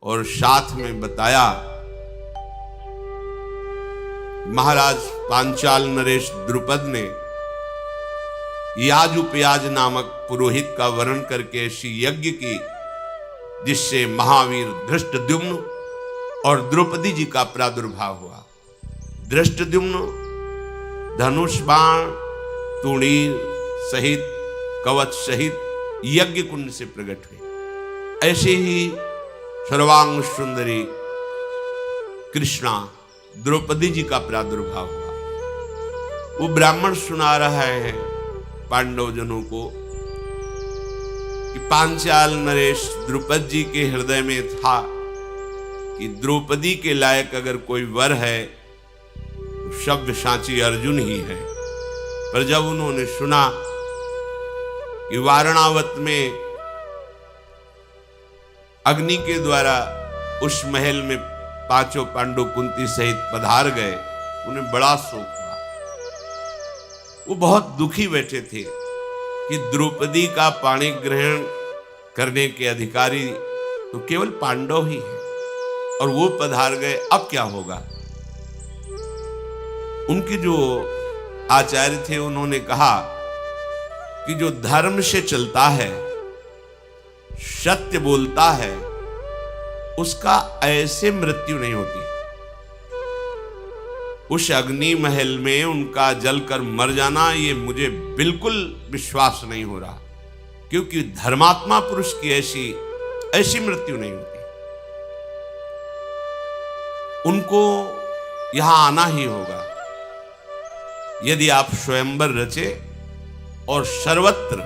और साथ में बताया महाराज पांचाल नरेश द्रुपद ने याजुपयाज नामक पुरोहित का वर्ण करके ऐसी यज्ञ की जिससे महावीर धृष्टद्युम्न और द्रौपदी जी का प्रादुर्भाव हुआ। धृष्टद्युम्न धनुष बाण तुणीर सहित कवच सहित यज्ञ कुंड से प्रकट हुए। ऐसे ही सर्वांग सुंदरी कृष्णा द्रौपदी जी का प्रादुर्भाव हुआ। वो ब्राह्मण सुना रहा है पांडव जनों को कि पांचाल नरेश द्रुपद जी के हृदय में था कि द्रौपदी के लायक अगर कोई वर है तो शब्द साची अर्जुन ही है। पर जब उन्होंने सुना कि वारणावत में अग्नि के द्वारा उस महल में पांचों पांडु कुंती सहित पधार गए, उन्हें बड़ा शोक हुआ। वो बहुत दुखी बैठे थे कि द्रौपदी का पाणी ग्रहण करने के अधिकारी तो केवल पांडव ही हैं और वो पधार गए, अब क्या होगा। उनके जो आचार्य थे उन्होंने कहा कि जो धर्म से चलता है, सत्य बोलता है, उसका ऐसे मृत्यु नहीं होती। उस अग्नि महल में उनका जलकर मर जाना ये मुझे बिल्कुल विश्वास नहीं हो रहा, क्योंकि धर्मात्मा पुरुष की ऐसी मृत्यु नहीं होती। उनको यहां आना ही होगा। यदि आप स्वयंवर रचे और सर्वत्र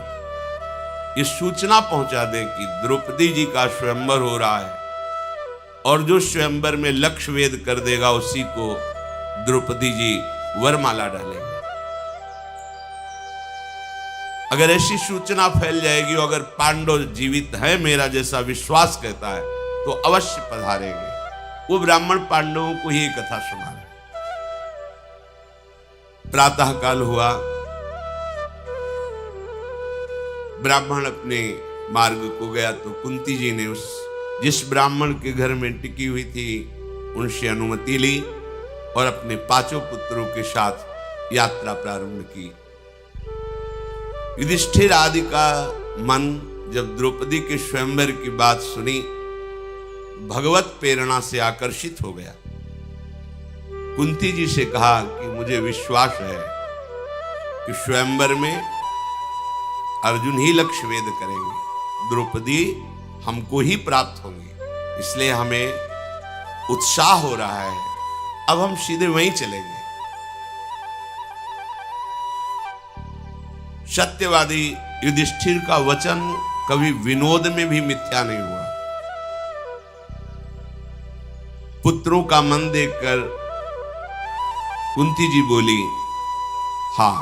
ये सूचना पहुंचा दें कि द्रौपदी जी का स्वयंवर हो रहा है और जो स्वयंवर में लक्ष्य वेद कर देगा उसी को द्रौपदी जी वरमाला डालेंगे। अगर ऐसी सूचना फैल जाएगी और अगर पांडव जीवित है मेरा जैसा विश्वास कहता है तो अवश्य पधारेंगे। वो ब्राह्मण पांडवों को ही कथा सुना रहे। प्रातः काल हुआ, ब्राह्मण अपने मार्ग को गया तो कुंती जी ने उस जिस ब्राह्मण के घर में टिकी हुई थी उनसे अनुमति ली और अपने पांचों पुत्रों के साथ यात्रा प्रारंभ की। युधिष्ठिर आदि का मन जब द्रौपदी के स्वयंवर की बात सुनी भगवत प्रेरणा से आकर्षित हो गया। कुंती जी से कहा कि मुझे विश्वास है कि स्वयंवर में अर्जुन ही लक्ष्य वेद करेंगे, द्रौपदी हमको ही प्राप्त होंगी, इसलिए हमें उत्साह हो रहा है। अब हम सीधे वहीं चलेंगे। सत्यवादी युधिष्ठिर का वचन कभी विनोद में भी मिथ्या नहीं हुआ। पुत्रों का मन देखकर कुंती जी बोली, हां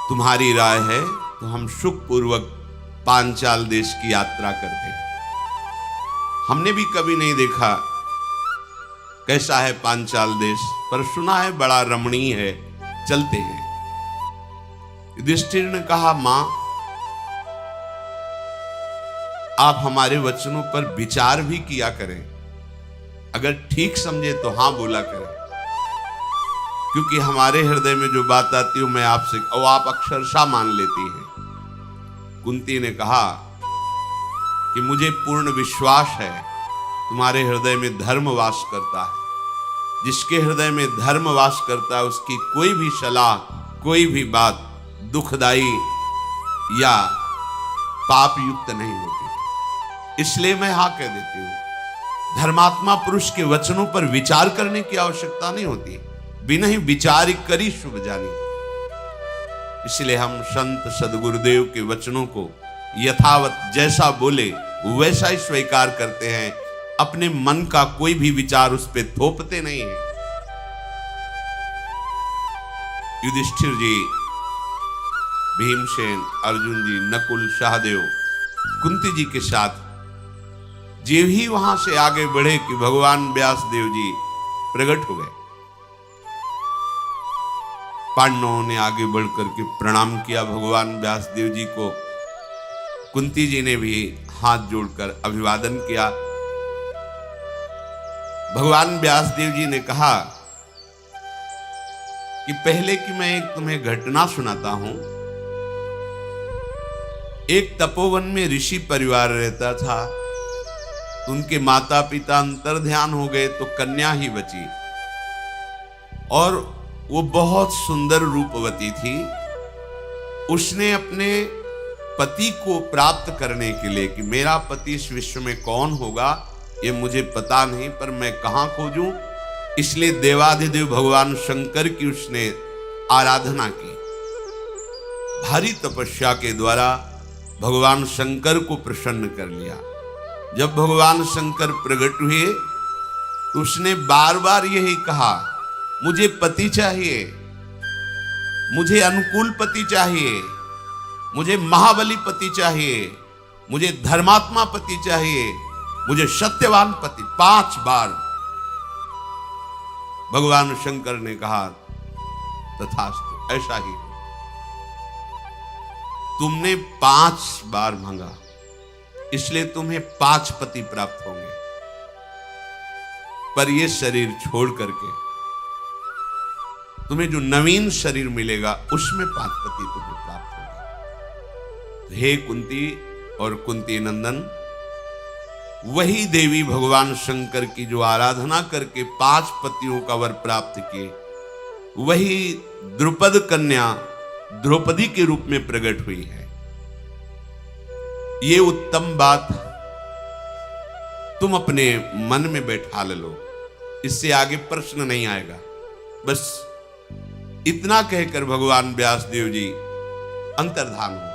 तुम्हारी राय है तो हम सुखपूर्वक पांचाल देश की यात्रा करते हैं। हमने भी कभी नहीं देखा कैसा है पांचाल देश, पर सुना है बड़ा रमणीय है, चलते हैं। युधिष्ठिर ने कहा, मां आप हमारे वचनों पर विचार भी किया करें, अगर ठीक समझे तो हां बोला करें, क्योंकि हमारे हृदय में जो बात आती है मैं आपसे और आप अक्षरशः मान लेती हैं। कुंती ने कहा कि मुझे पूर्ण विश्वास है तुम्हारे हृदय में धर्म वास करता है। जिसके हृदय में धर्म वास करता है उसकी कोई भी सलाह, कोई भी बात दुखदाई या पाप युक्त नहीं होती, इसलिए मैं हाँ कह देती हूं। धर्मात्मा पुरुष के वचनों पर विचार करने की आवश्यकता नहीं होती, बिना ही विचार करी शुभ जानी। इसलिए हम संत सदगुरुदेव के वचनों को यथावत जैसा बोले वैसा ही स्वीकार करते हैं, अपने मन का कोई भी विचार उस पर थोपते नहीं है। युधिष्ठिर जी, भीमसेन, अर्जुन जी, नकुल, सहदेव, कुंती जी के साथ जीव ही वहां से आगे बढ़े कि भगवान व्यास देव जी प्रकट हो गए। पांडवों ने आगे बढ़कर के प्रणाम किया भगवान व्यास देव जी को। कुंती जी ने भी हाथ जोड़कर अभिवादन किया। भगवान व्यासदेव जी ने कहा कि पहले की मैं एक तुम्हें घटना सुनाता हूं। एक तपोवन में ऋषि परिवार रहता था। उनके माता पिता अंतर्ध्यान हो गए तो कन्या ही बची, और वो बहुत सुंदर रूपवती थी। उसने अपने पति को प्राप्त करने के लिए कि मेरा पति इस विश्व में कौन होगा ये मुझे पता नहीं, पर मैं कहां खोजूं, इसलिए देवाधिदेव भगवान शंकर की उसने आराधना की। भारी तपस्या के द्वारा भगवान शंकर को प्रसन्न कर लिया। जब भगवान शंकर प्रकट हुए तो उसने बार बार यही कहा, मुझे पति चाहिए, मुझे अनुकूल पति चाहिए, मुझे महाबली पति चाहिए, मुझे धर्मात्मा पति चाहिए, मुझे सत्यवान पति। 5 बार भगवान शंकर ने कहा तथास्तु, ऐसा ही हो। तुमने 5 बार मांगा, इसलिए तुम्हें 5 पति प्राप्त होंगे। पर यह शरीर छोड़ करके तुम्हें जो नवीन शरीर मिलेगा उसमें 5 पति तुम्हें प्राप्त होंगे। हे कुंती और कुंती नंदन, वही देवी भगवान शंकर की जो आराधना करके 5 पतियों का वर प्राप्त किए, वही द्रुपद कन्या द्रौपदी के रूप में प्रकट हुई है। ये उत्तम बात तुम अपने मन में बैठा लो, इससे आगे प्रश्न नहीं आएगा। बस इतना कहकर भगवान व्यासदेव जी अंतर्धान हो गए।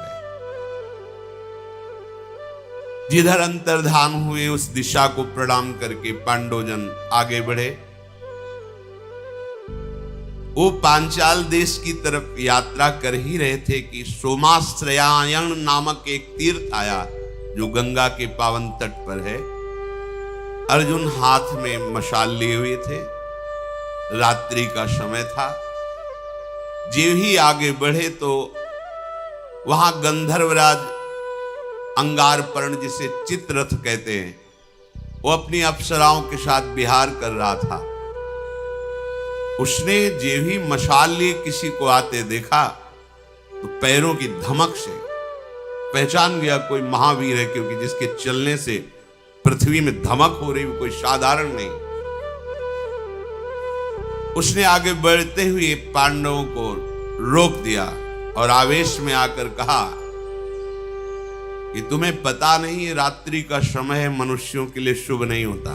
जिधर अंतर्धान हुए उस दिशा को प्रणाम करके पांडवजन आगे बढ़े। वो पांचाल देश की तरफ यात्रा कर ही रहे थे कि सोमाश्रयायण नामक एक तीर्थ आया जो गंगा के पावन तट पर है। अर्जुन हाथ में मशाल लिए हुए थे, रात्रि का समय था। जो ही आगे बढ़े तो वहां गंधर्वराज अंगारपर्ण, जिसे चित्ररथ कहते हैं, वो अपनी अप्सराओं के साथ विहार कर रहा था। उसने जो ही मशाल लिए किसी को आते देखा तो पैरों की धमक से पहचान गया कोई महावीर है, क्योंकि जिसके चलने से पृथ्वी में धमक हो रही कोई साधारण नहीं। उसने आगे बढ़ते हुए पांडवों को रोक दिया और आवेश में आकर कहा कि तुम्हें पता नहीं, रात्रि का समय मनुष्यों के लिए शुभ नहीं होता।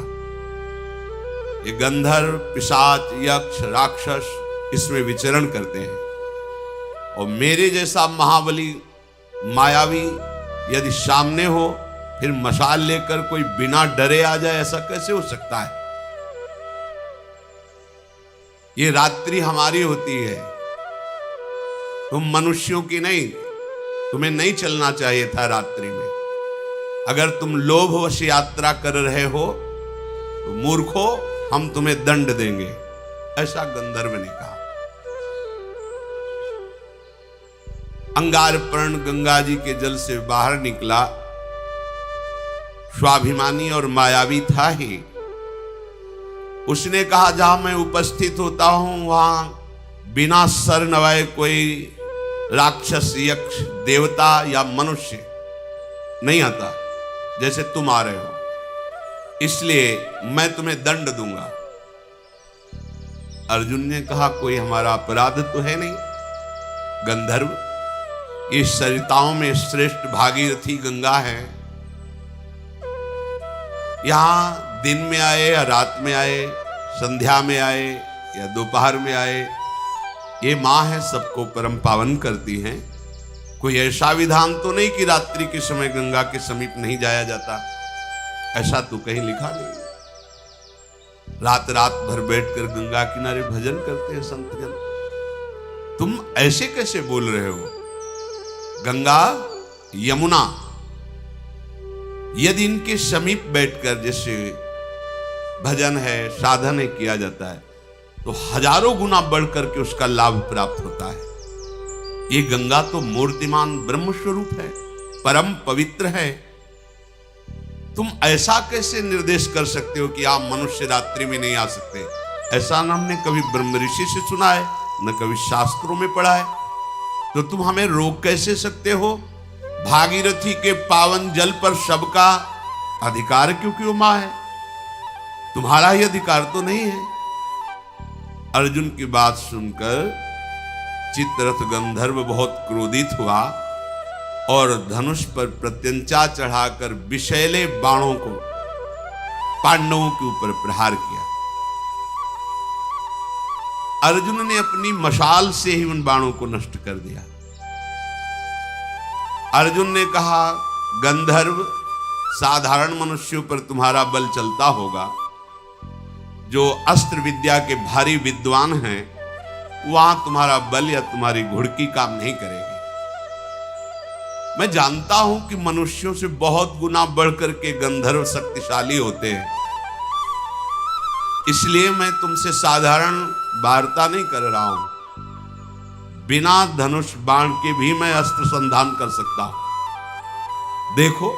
ये गंधर्व, पिशाच, यक्ष, राक्षस इसमें विचरण करते हैं, और मेरे जैसा महाबली मायावी यदि सामने हो, फिर मशाल लेकर कोई बिना डरे आ जाए, ऐसा कैसे हो सकता है? ये रात्रि हमारी होती है, तुम मनुष्यों की नहीं। तुम्हें नहीं चलना चाहिए था रात्रि में। अगर तुम लोभवश यात्रा कर रहे हो तो मूर्खो, हम तुम्हें दंड देंगे, ऐसा गंधर्व ने कहा। अंगारपर्ण गंगा जी के जल से बाहर निकला, स्वाभिमानी और मायावी था ही। उसने कहा, जहां मैं उपस्थित होता हूं वहां बिना सर नवाए कोई राक्षस, यक्ष, देवता या मनुष्य नहीं आता जैसे तुम आ रहे हो, इसलिए मैं तुम्हें दंड दूंगा। अर्जुन ने कहा, कोई हमारा अपराध तो है नहीं। गंधर्व, इस सरिताओं में श्रेष्ठ भागीरथी गंगा है। यहां दिन में आए या रात में आए, संध्या में आए या दोपहर में आए, ये मां है, सबको परम पावन करती हैं। कोई ऐसा विधान तो नहीं कि रात्रि के समय गंगा के समीप नहीं जाया जाता, ऐसा तो कहीं लिखा नहीं। रात रात भर बैठकर गंगा किनारे भजन करते हैं संतजन। तुम ऐसे कैसे बोल रहे हो? गंगा, यमुना यदि इनके समीप बैठकर जैसे भजन है, साधन है किया जाता है, तो हजारों गुना बढ़कर के उसका लाभ प्राप्त होता है। ये गंगा तो मूर्तिमान ब्रह्म स्वरूप है, परम पवित्र है। तुम ऐसा कैसे निर्देश कर सकते हो कि आप मनुष्य रात्रि में नहीं आ सकते? ऐसा न हमने कभी ब्रह्म ऋषि से सुना है, न कभी शास्त्रों में पढ़ा है। तो तुम हमें रोक कैसे सकते हो? भागीरथी के पावन जल पर सबका अधिकार क्योंकि उमा है, तुम्हारा ही अधिकार तो नहीं है। अर्जुन की बात सुनकर चित्ररथ गंधर्व बहुत क्रोधित हुआ और धनुष पर प्रत्यंचा चढ़ाकर विषैले बाणों को पांडवों के ऊपर प्रहार किया। अर्जुन ने अपनी मशाल से ही उन बाणों को नष्ट कर दिया। अर्जुन ने कहा, गंधर्व, साधारण मनुष्यों पर तुम्हारा बल चलता होगा, जो अस्त्र विद्या के भारी विद्वान हैं वहां तुम्हारा बल या तुम्हारी घुड़की काम नहीं करेगी। मैं जानता हूं कि मनुष्यों से बहुत गुना बढ़कर के गंधर्व शक्तिशाली होते हैं, इसलिए मैं तुमसे साधारण वार्ता नहीं कर रहा हूं। बिना धनुष बाण के भी मैं अस्त्र संधान कर सकता हूं। देखो,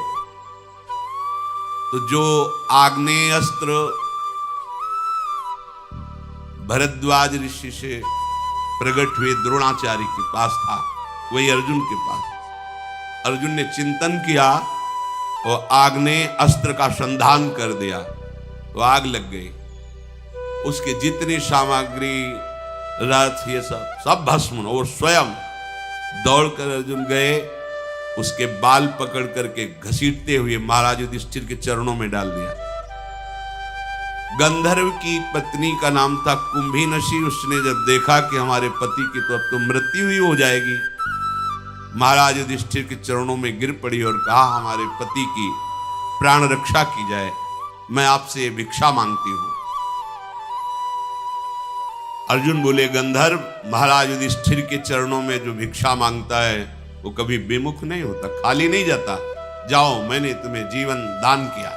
तो जो आग्नेय अस्त्र भरद्वाज ऋषि से प्रकट हुए द्रोणाचार्य के पास था, वही अर्जुन के पास। अर्जुन ने चिंतन किया और आग्नेय अस्त्र का संधान कर दिया, तो आग लग गई। उसकी जितनी सामग्री, रथ, ये सब भस्म। और स्वयं दौड़कर अर्जुन गए, उसके बाल पकड़ करके घसीटते हुए महाराज युधिष्ठिर के चरणों में डाल दिया। गंधर्व की पत्नी का नाम था कुंभीनशी। उसने जब देखा कि हमारे पति की तो अब तो मृत्यु ही हो जाएगी, महाराज युधिष्ठिर के चरणों में गिर पड़ी और कहा, हमारे पति की प्राण रक्षा की जाए, मैं आपसे भिक्षा मांगती हूं। अर्जुन बोले, गंधर्व, महाराज युधिष्ठिर के चरणों में जो भिक्षा मांगता है वो कभी विमुख नहीं होता, खाली नहीं जाता। जाओ, मैंने तुम्हें जीवन दान किया।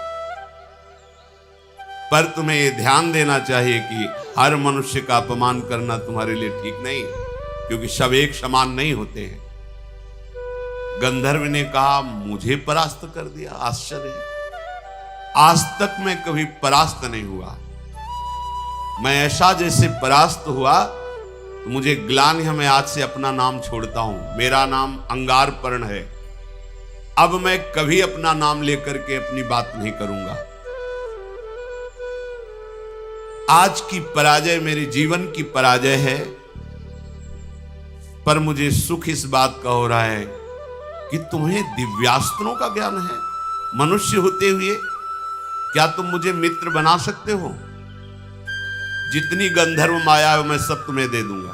पर तुम्हें यह ध्यान देना चाहिए कि हर मनुष्य का अपमान करना तुम्हारे लिए ठीक नहीं है, क्योंकि सब एक समान नहीं होते हैं। गंधर्व ने कहा, मुझे परास्त कर दिया? आश्चर्य है, आज तक मैं कभी परास्त नहीं हुआ। मैं ऐसा जैसे परास्त हुआ तो मुझे ग्लानि है, मैं आज से अपना नाम छोड़ता हूं। मेरा नाम अंगारपर्ण है। अब मैं कभी अपना नाम लेकर के अपनी बात नहीं करूंगा। आज की पराजय मेरे जीवन की पराजय है, पर मुझे सुख इस बात का हो रहा है कि तुम्हें दिव्यास्त्रों का ज्ञान है। मनुष्य होते हुए क्या तुम मुझे मित्र बना सकते हो? जितनी गंधर्व माया है मैं सब तुम्हें दे दूंगा,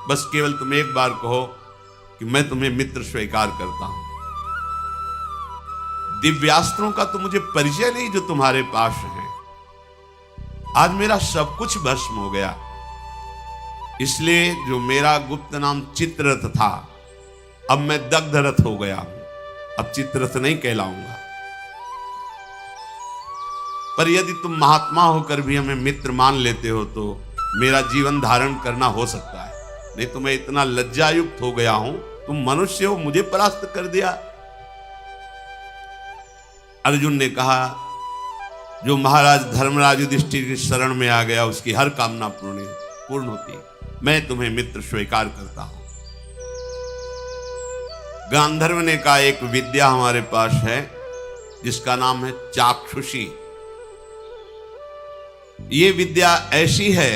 बस केवल तुम एक बार कहो कि मैं तुम्हें मित्र स्वीकार करता हूं। दिव्यास्त्रों का तो मुझे परिचय नहीं जो तुम्हारे पास है। आज मेरा सब कुछ भस्म हो गया, इसलिए जो मेरा गुप्त नाम चित्ररथ था, अब मैं दग्धरथ हो गया हूं। अब चित्ररथ नहीं कहलाऊंगा। पर यदि तुम महात्मा होकर भी हमें मित्र मान लेते हो तो मेरा जीवन धारण करना हो सकता है, नहीं तो मैं इतना लज्जायुक्त हो गया हूं। तुम मनुष्य हो, मुझे परास्त कर दिया। अर्जुन ने कहा, जो महाराज धर्मराज युधिष्ठिर की शरण में आ गया उसकी हर कामना पूर्ण होती है। मैं तुम्हें मित्र स्वीकार करता हूं। गांधर्व ने कहा, एक विद्या हमारे पास है जिसका नाम है चाक्षुषी। ये विद्या ऐसी है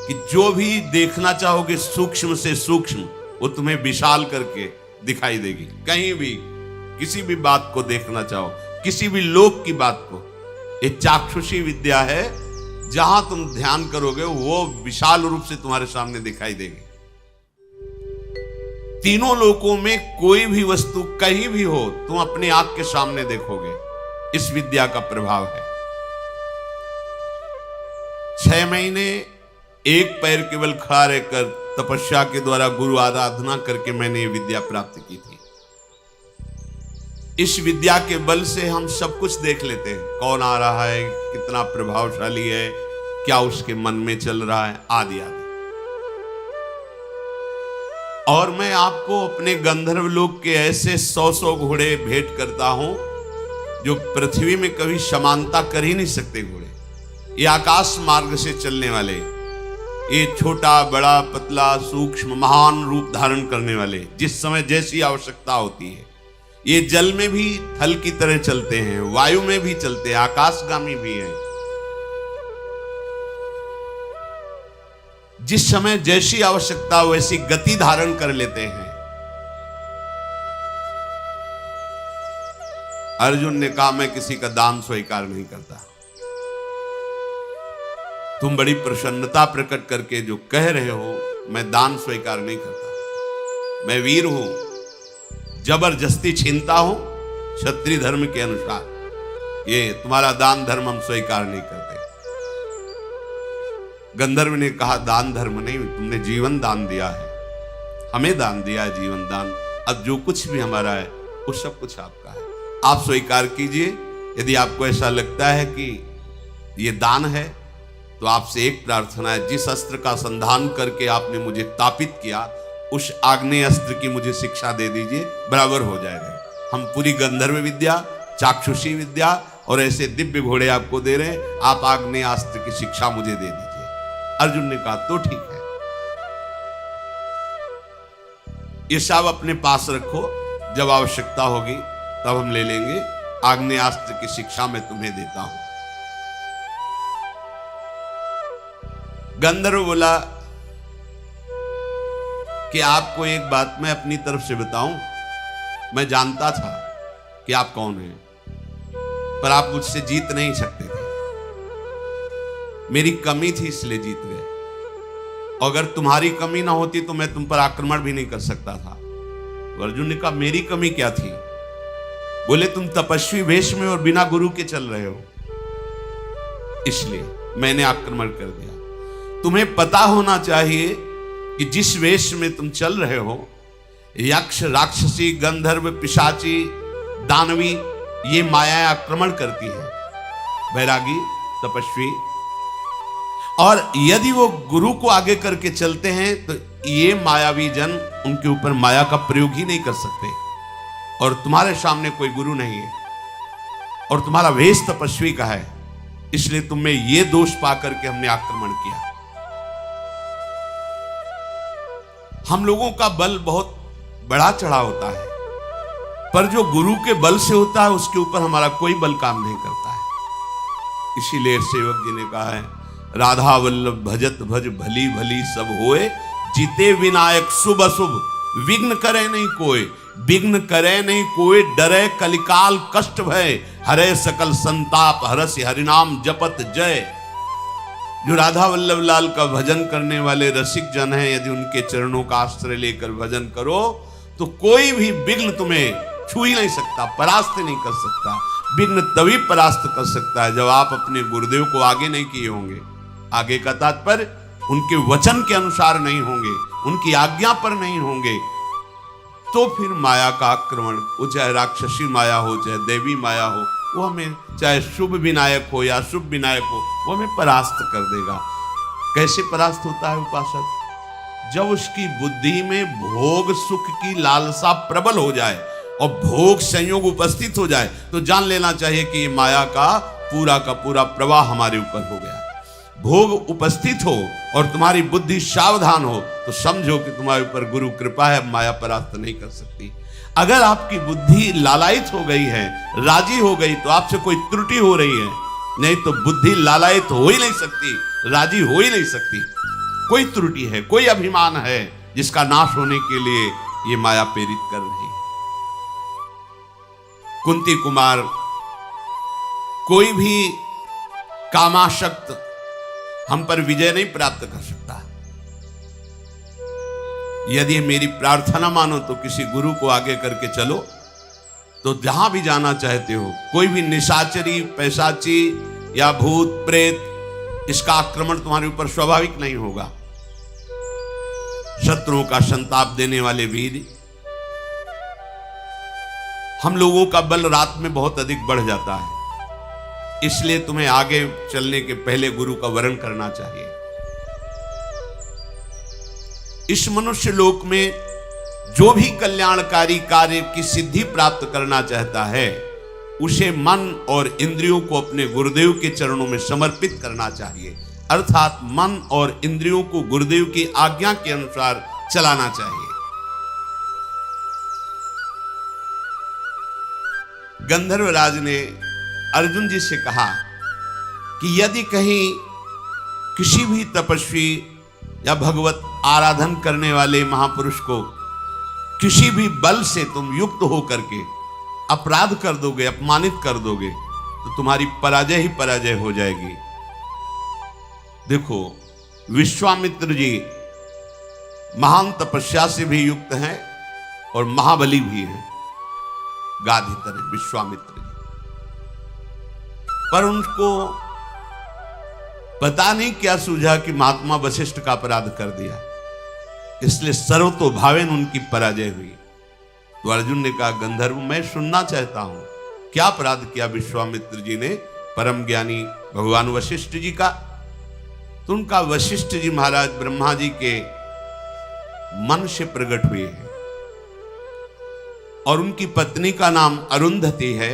कि जो भी देखना चाहोगे सूक्ष्म से सूक्ष्म, वो तुम्हें विशाल करके दिखाई देगी। कहीं भी किसी भी बात को देखना चाहो, किसी भी लोक की बात को, ये चाक्षुषी विद्या है। जहां तुम ध्यान करोगे वो विशाल रूप से तुम्हारे सामने दिखाई देगी। तीनों लोकों में कोई भी वस्तु कहीं भी हो, तुम अपनी आंख के सामने देखोगे। इस विद्या का प्रभाव है। 6 महीने एक पैर केवल खड़ा रहकर तपस्या के द्वारा गुरु आराधना करके मैंने ये विद्या प्राप्त की थी। इस विद्या के बल से हम सब कुछ देख लेते हैं, कौन आ रहा है, कितना प्रभावशाली है, क्या उसके मन में चल रहा है, आदि आदि। और मैं आपको अपने गंधर्व लोक के ऐसे 100 घोड़े भेंट करता हूं जो पृथ्वी में कभी समानता कर ही नहीं सकते घोड़े, ये आकाश मार्ग से चलने वाले, ये छोटा बड़ा पतला सूक्ष्म महान रूप धारण करने वाले, जिस समय जैसी आवश्यकता होती है। ये जल में भी थल की तरह चलते हैं, वायु में भी चलते हैं, आकाशगामी भी हैं। जिस समय जैसी आवश्यकता वैसी गति धारण कर लेते हैं। अर्जुन ने कहा मैं किसी का दान स्वीकार नहीं करता। तुम बड़ी प्रसन्नता प्रकट करके जो कह रहे हो मैं दान स्वीकार नहीं करता, मैं वीर हूं, जबरदस्ती छीनता हूं क्षत्रिय धर्म के अनुसार, ये तुम्हारा दान धर्म हम स्वीकार नहीं करते। गंधर्व ने कहा दान धर्म नहीं, तुमने जीवन दान दिया है, हमें दान दिया है जीवन दान, अब जो कुछ भी हमारा है वो सब कुछ आपका है, आप स्वीकार कीजिए। यदि आपको ऐसा लगता है कि ये दान है तो आपसे एक प्रार्थना है, जिस अस्त्र का संधान करके आपने मुझे तापित किया उस आग्नेय अस्त्र की मुझे शिक्षा दे दीजिए, बराबर हो जाएगा। हम पूरी गंधर्व विद्या, चाक्षुषी विद्या और ऐसे दिव्य घोड़े आपको दे रहे हैं, आप आग्नेय अस्त्र की शिक्षा मुझे दे दीजिए। अर्जुन ने कहा तो ठीक है, ये सब अपने पास रखो, जब आवश्यकता होगी तब हम ले लेंगे, आग्नेयास्त्र की शिक्षा मैं तुम्हें देता हूं। गंधर्व बोला कि आपको एक बात मैं अपनी तरफ से बताऊं, मैं जानता था कि आप कौन हैं, पर आप मुझसे जीत नहीं सकते थे, मेरी कमी थी इसलिए जीत गए, अगर तुम्हारी कमी ना होती तो मैं तुम पर आक्रमण भी नहीं कर सकता था। तो अर्जुन ने कहा मेरी कमी क्या थी? बोले तुम तपस्वी वेश में और बिना गुरु के चल रहे हो, इसलिए मैंने आक्रमण कर दिया। तुम्हें पता होना चाहिए कि जिस वेश में तुम चल रहे हो, यक्ष राक्षसी गंधर्व पिशाची दानवी ये माया आक्रमण करती है, बैरागी तपस्वी, और यदि वो गुरु को आगे करके चलते हैं तो ये मायावी जन उनके ऊपर माया का प्रयोग ही नहीं कर सकते, और तुम्हारे सामने कोई गुरु नहीं है और तुम्हारा वेश तपस्वी का है, इसलिए तुम्हें ये दोष पाकर के हमने आक्रमण किया। हम लोगों का बल बहुत बड़ा चढ़ा होता है, पर जो गुरु के बल से होता है उसके ऊपर हमारा कोई बल काम नहीं करता है। इसीलिए सेवक जी ने कहा है, राधा वल्लभ भजत भज भली भली सब होए, जीते विनायक शुभ अशुभ विघ्न करे नहीं कोई, विघ्न करे नहीं कोई, डरे कलिकाल कष्ट भय, हरे सकल संताप हरस हरिनाम जपत जय। जो राधा वल्लभ लाल का भजन करने वाले रसिक जन हैं, यदि उनके चरणों का आश्रय लेकर भजन करो तो कोई भी विघ्न तुम्हें छू ही नहीं सकता, परास्त नहीं कर सकता। विघ्न तभी परास्त कर सकता है जब आप अपने गुरुदेव को आगे नहीं किए होंगे। आगे का तात्पर्य उनके वचन के अनुसार नहीं होंगे, उनकी आज्ञा पर नहीं होंगे, तो फिर माया का आक्रमण, वो चाहे राक्षसी माया हो चाहे देवी माया हो, वो हमें चाहे शुभ विनायक हो या शुभ विनायक हो, वो हमें परास्त कर देगा। कैसे परास्त होता है उपासक? जब उसकी बुद्धि में भोग सुख की लालसा प्रबल हो जाए और भोग संयोग उपस्थित हो जाए, तो जान लेना चाहिए कि माया का पूरा प्रवाह हमारे ऊपर हो गया। भोग उपस्थित हो और तुम्हारी बुद्धि सावधान हो तो समझो कि तुम्हारे ऊपर गुरु कृपा है, माया परास्त नहीं कर सकती। अगर आपकी बुद्धि लालायित हो गई है, राजी हो गई, तो आपसे कोई त्रुटि हो रही है, नहीं तो बुद्धि लालायित हो ही नहीं सकती, राजी हो ही नहीं सकती। कोई त्रुटि है, कोई अभिमान है जिसका नाश होने के लिए ये माया प्रेरित कर रही है। कुंती कुमार, कोई भी कामाशक्त हम पर विजय नहीं प्राप्त कर सकता। यदि मेरी प्रार्थना मानो तो किसी गुरु को आगे करके चलो, तो जहां भी जाना चाहते हो, कोई भी निशाचरी पैशाची या भूत प्रेत, इसका आक्रमण तुम्हारे ऊपर स्वाभाविक नहीं होगा। शत्रुओं का संताप देने वाले वीर, हम लोगों का बल रात में बहुत अधिक बढ़ जाता है, इसलिए तुम्हें आगे चलने के पहले गुरु का वरण करना चाहिए। इस मनुष्य लोक में जो भी कल्याणकारी कार्य की सिद्धि प्राप्त करना चाहता है, उसे मन और इंद्रियों को अपने गुरुदेव के चरणों में समर्पित करना चाहिए, अर्थात मन और इंद्रियों को गुरुदेव की आज्ञा के अनुसार चलाना चाहिए। गंधर्वराज ने अर्जुन जी से कहा कि यदि कहीं किसी भी तपस्वी या भगवत आराधन करने वाले महापुरुष को किसी भी बल से तुम युक्त हो करके अपराध कर दोगे, अपमानित कर दोगे, तो तुम्हारी पराजय ही पराजय हो जाएगी। देखो, विश्वामित्र जी महान तपस्या से भी युक्त हैं और महाबली भी हैं, गाधी तरह विश्वामित्र जी, पर उनको पता नहीं क्या सूझा कि महात्मा वशिष्ठ का अपराध कर दिया, इसलिए सर्वतोभावेन उनकी पराजय हुई। तो अर्जुन ने कहा, गंधर्व मैं सुनना चाहता हूं, क्या अपराध किया विश्वामित्र जी ने परम ज्ञानी भगवान वशिष्ठ जी का? तो उनका वशिष्ठ जी महाराज ब्रह्मा जी के मन से प्रकट हुए हैं और उनकी पत्नी का नाम अरुंधति है।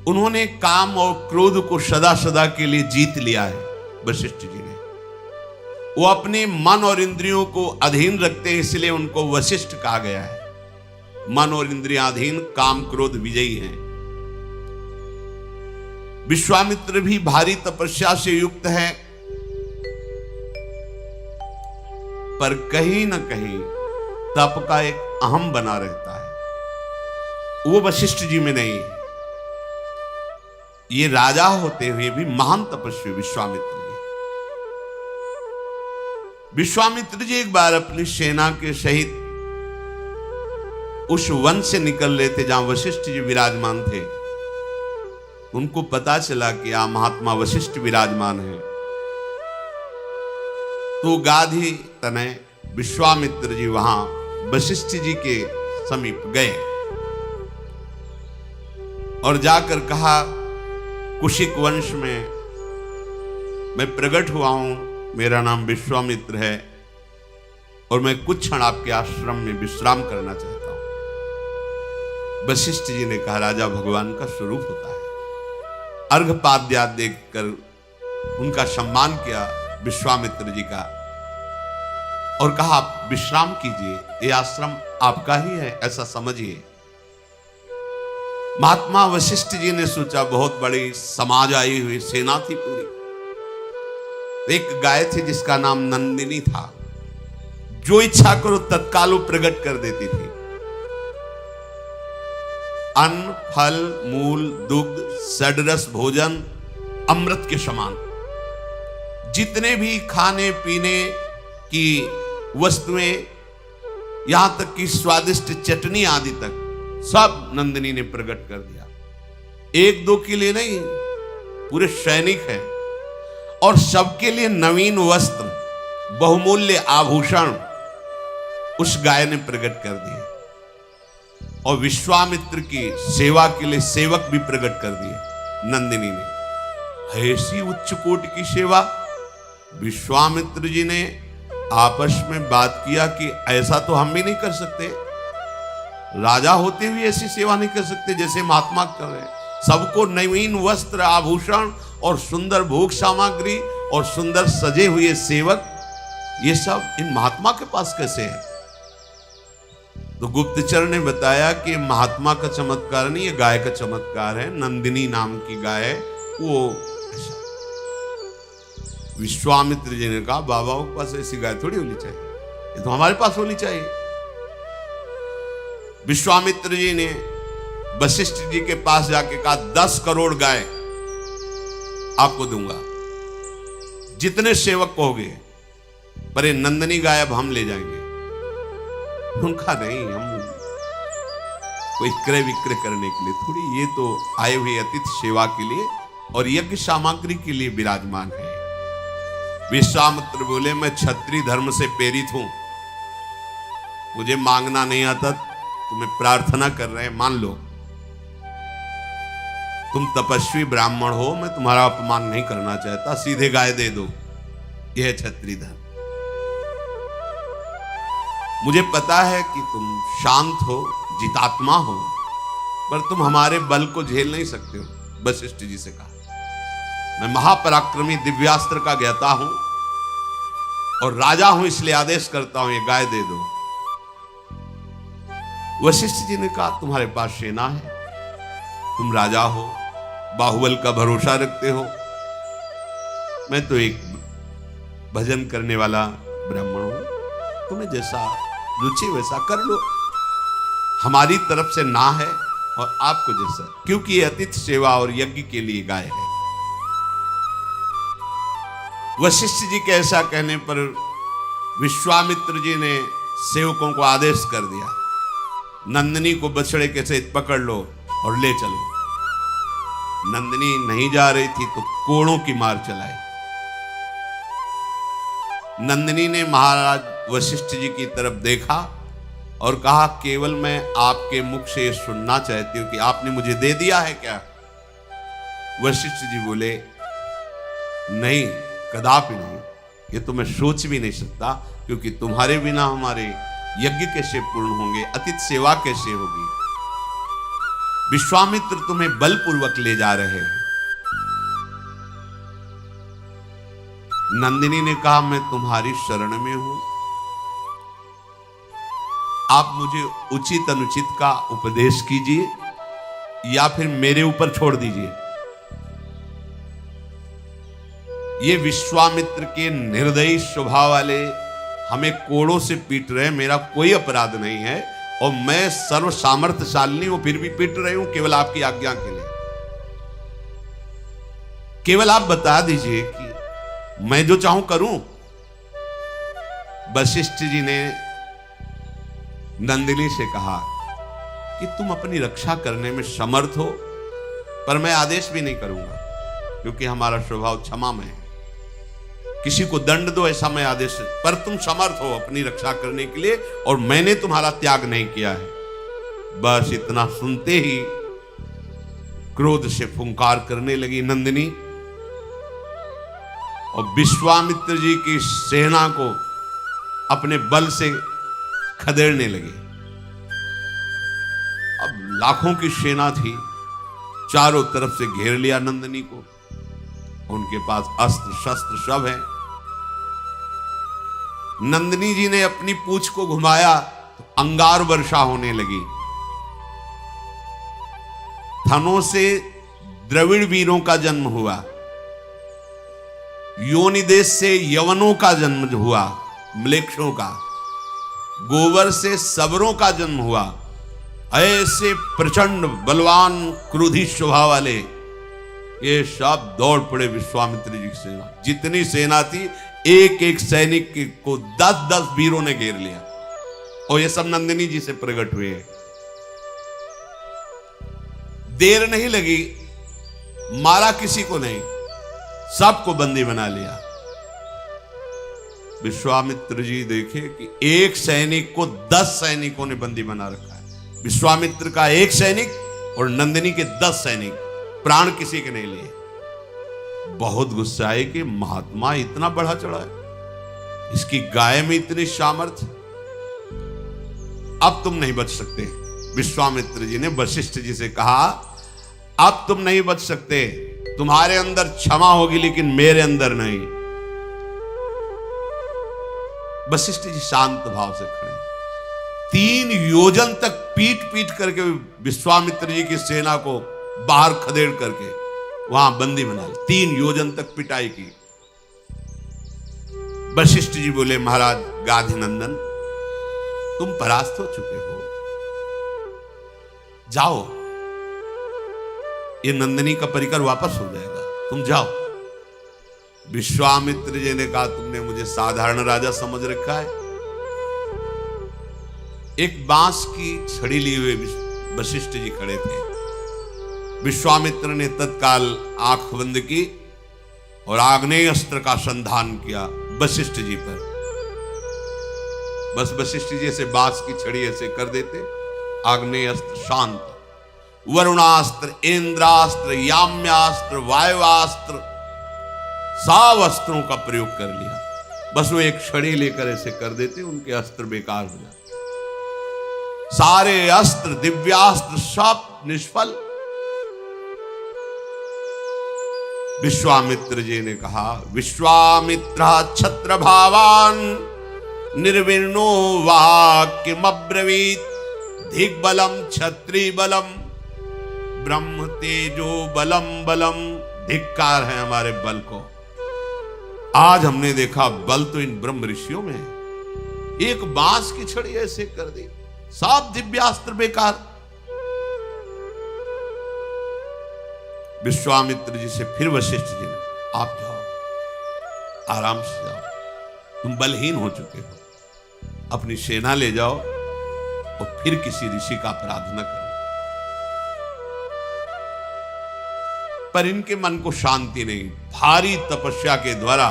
उन्होंने काम और क्रोध को सदा सदा के लिए जीत लिया है। वशिष्ठ जी ने, वो अपने मन और इंद्रियों को अधीन रखते हैं, इसलिए उनको वशिष्ठ कहा गया है। मन और इंद्रियाधीन, काम क्रोध विजयी हैं। विश्वामित्र भी भारी तपस्या से युक्त हैं, पर कहीं ना कहीं तप का एक अहम बना रहता है, वो वशिष्ठ जी में नहीं है। ये राजा होते हुए भी महान तपस्वी विश्वामित्र जी। विश्वामित्र जी एक बार अपनी सेना के सहित उस वन से निकल रहे थे जहां वशिष्ठ जी विराजमान थे। उनको पता चला कि यहां महात्मा वशिष्ठ विराजमान है, तो गाधी तनय विश्वामित्र जी वहां वशिष्ठ जी के समीप गए और जाकर कहा, कुशिक वंश में मैं प्रकट हुआ हूं, मेरा नाम विश्वामित्र है और मैं कुछ क्षण आपके आश्रम में विश्राम करना चाहता हूं। वशिष्ठ जी ने कहा, राजा भगवान का स्वरूप होता है। अर्घपाद्या देखकर उनका सम्मान किया विश्वामित्र जी का और कहा, आप विश्राम कीजिए, ये आश्रम आपका ही है, ऐसा समझिए। महात्मा वशिष्ठ जी ने सोचा, बहुत बड़ी समाज आई हुई सेना थी पूरी। एक गाय थी जिसका नाम नंदिनी था, जो इच्छा करो तत्काल वो प्रकट कर देती थी। अन्न, फल, मूल, दुग्ध, षडरस भोजन अमृत के समान, जितने भी खाने पीने की वस्तुएं, यहां तक कि स्वादिष्ट चटनी आदि तक सब नंदिनी ने प्रकट कर दिया। एक दो के लिए नहीं, पूरे सैनिक हैं और सबके लिए नवीन वस्त्र, बहुमूल्य आभूषण उस गाय ने प्रकट कर दिए और विश्वामित्र की सेवा के लिए सेवक भी प्रकट कर दिए नंदिनी ने। ऐसी उच्च कोटि की सेवा। विश्वामित्र जी ने आपस में बात किया कि ऐसा तो हम भी नहीं कर सकते, राजा होते हुए ऐसी सेवा नहीं कर सकते जैसे महात्मा कर रहे हैं। सबको नवीन वस्त्र, आभूषण और सुंदर भोग सामग्री और सुंदर सजे हुए सेवक, ये सब इन महात्मा के पास कैसे है? तो गुप्तचर ने बताया कि महात्मा का चमत्कार नहीं, ये गाय का चमत्कार है। नंदिनी नाम की गाय है वो। विश्वामित्र जी ने कहा, बाबा के पास ऐसी गाय थोड़ी होनी चाहिए, ये तो हमारे पास होनी चाहिए। विश्वामित्र जी ने वशिष्ठ जी के पास जाके कहा, 10 करोड़ गाय आपको दूंगा, जितने सेवक कहोगे, पर ये नंदिनी गाय अब हम ले जाएंगे। उनका नहीं, हम कोई क्रय विक्रय करने के लिए थोड़ी, ये तो आए हुए अतिथि सेवा के लिए और यज्ञ सामग्री के लिए विराजमान है। विश्वामित्र बोले, मैं क्षत्रिय धर्म से प्रेरित हूं, मुझे मांगना नहीं आता, तुम्हें प्रार्थना कर रहे हैं, मान लो। तुम तपस्वी ब्राह्मण हो, मैं तुम्हारा अपमान नहीं करना चाहता, सीधे गाय दे दो, यह क्षत्रिय धर्म। मुझे पता है कि तुम शांत हो, जितात्मा हो, पर तुम हमारे बल को झेल नहीं सकते हो। वशिष्ठ जी से कहा, मैं महापराक्रमी दिव्यास्त्र का ज्ञाता हूं और राजा हूं, इसलिए आदेश करता हूं ये गाय दे दो। वशिष्ठ जी ने कहा, तुम्हारे पास सेना है, तुम राजा हो, बाहुबल का भरोसा रखते हो, मैं तो एक भजन करने वाला ब्राह्मण हूं, तुम्हें जैसा रुचि वैसा कर लो, हमारी तरफ से ना है और आपको जैसा, क्योंकि ये अतिथि सेवा और यज्ञ के लिए गाय है। वशिष्ठ जी के ऐसा कहने पर विश्वामित्र जी ने सेवकों को आदेश कर दिया, नंदिनी को बछड़े के सहित पकड़ लो और ले चलो। नंदिनी नहीं जा रही थी तो कोड़ों की मार चलाई। नंदिनी ने महाराज वशिष्ठ जी की तरफ देखा और कहा, केवल मैं आपके मुख से ये सुनना चाहती हूं कि आपने मुझे दे दिया है क्या? वशिष्ठ जी बोले, नहीं, कदापि नहीं, ये तो मैं सोच भी नहीं सकता, क्योंकि तुम्हारे बिना हमारे यज्ञ कैसे पूर्ण होंगे, अतिथि सेवा कैसे होगी? विश्वामित्र तुम्हें बलपूर्वक ले जा रहे हैं। नंदिनी ने कहा, मैं तुम्हारी शरण में हूं, आप मुझे उचित अनुचित का उपदेश कीजिए या फिर मेरे ऊपर छोड़ दीजिए। ये विश्वामित्र के निर्दयी स्वभाव वाले हमें कोड़ों से पीट रहे हैं, मेरा कोई अपराध नहीं है और मैं सर्व सामर्थ्यशालिनी हूं, फिर भी पीट रही हूं केवल आपकी आज्ञा के लिए। केवल आप बता दीजिए कि मैं जो चाहूं करूं। वशिष्ठ जी ने नंदिनी से कहा कि तुम अपनी रक्षा करने में समर्थ हो, पर मैं आदेश भी नहीं करूंगा, क्योंकि हमारा स्वभाव क्षमामय है। किसी को दंड दो ऐसा मैं आदेश, पर तुम समर्थ हो अपनी रक्षा करने के लिए और मैंने तुम्हारा त्याग नहीं किया है। बस इतना सुनते ही क्रोध से फुंकार करने लगी नंदिनी और विश्वामित्र जी की सेना को अपने बल से खदेड़ने लगे। अब लाखों की सेना थी, चारों तरफ से घेर लिया नंदिनी को, उनके पास अस्त्र शस्त्र सब है। नंदिनी जी ने अपनी पूंछ को घुमाया तो अंगार वर्षा होने लगी। थनों से द्रविड़ वीरों का जन्म हुआ, योनि देश से यवनों का जन्म हुआ, म्लेच्छों का, गोबर से सबरों का जन्म हुआ। ऐसे प्रचंड बलवान क्रोधी स्वभाव वाले ये सब दौड़ पड़े विश्वामित्र जी की सेना। जितनी सेना थी, एक एक सैनिक को 10-10 वीरों ने घेर लिया और ये सब नंदिनी जी से प्रकट हुए। देर नहीं लगी, मारा किसी को नहीं, सबको बंदी बना लिया। विश्वामित्र जी देखे कि एक सैनिक को 10 सैनिकों ने बंदी बना रखा है। विश्वामित्र का एक सैनिक और नंदिनी के 10 सैनिक, प्राण किसी के नहीं लिए। बहुत गुस्सा आए कि महात्मा इतना बढ़ा चढ़ा है, इसकी गाय में इतनी सामर्थ्य, अब तुम नहीं बच सकते। विश्वामित्र जी ने वशिष्ठ जी से कहा, अब तुम नहीं बच सकते, तुम्हारे अंदर क्षमा होगी लेकिन मेरे अंदर नहीं। वशिष्ठ जी शांत भाव से खड़े, 3 योजन तक पीट पीट करके विश्वामित्र जी की सेना को बाहर खदेड़ करके वहां बंदी बना ली। 3 योजन तक पिटाई की। वशिष्ठ जी बोले, महाराज गाधिनंदन, तुम परास्त हो चुके हो, जाओ, ये नंदिनी का परिकर वापस हो जाएगा, तुम जाओ। विश्वामित्र जी ने कहा, तुमने मुझे साधारण राजा समझ रखा है? एक बांस की छड़ी लिए हुए वशिष्ठ जी खड़े थे। विश्वामित्र ने तत्काल आंख बंद की और आग्नेय अस्त्र का संधान किया वशिष्ठ जी पर। बस वशिष्ठ जी से बांस की छड़ी ऐसे कर देते, आग्नेय अस्त्र शांत। वरुणास्त्र, इंद्रास्त्र, याम्यास्त्र, वायुवास्त्र, सब अस्त्रों का प्रयोग कर लिया। बस वो एक छड़ी लेकर ऐसे कर देते, उनके अस्त्र बेकार हो जाते। सारे अस्त्र, दिव्यास्त्र सब आप निष्फल। विश्वामित्र जी ने कहा, विश्वामित्र छत्र भावान निर्विण्णो वाक्यमब्रवीत दिग्बलम क्षत्रि बलम ब्रह्म तेजो बलम बलम। धिक्कार है हमारे बल को। आज हमने देखा बल तो इन ब्रह्म ऋषियों में है। एक बांस की छड़ी ऐसे कर दी, सब दिव्यास्त्र बेकार। विश्वामित्र जी से फिर वशिष्ठ जी ने, आप जाओ, आराम से जाओ, तुम बलहीन हो चुके हो, अपनी सेना ले जाओ और फिर किसी ऋषि का अपराध न करो। पर इनके मन को शांति नहीं। भारी तपस्या के द्वारा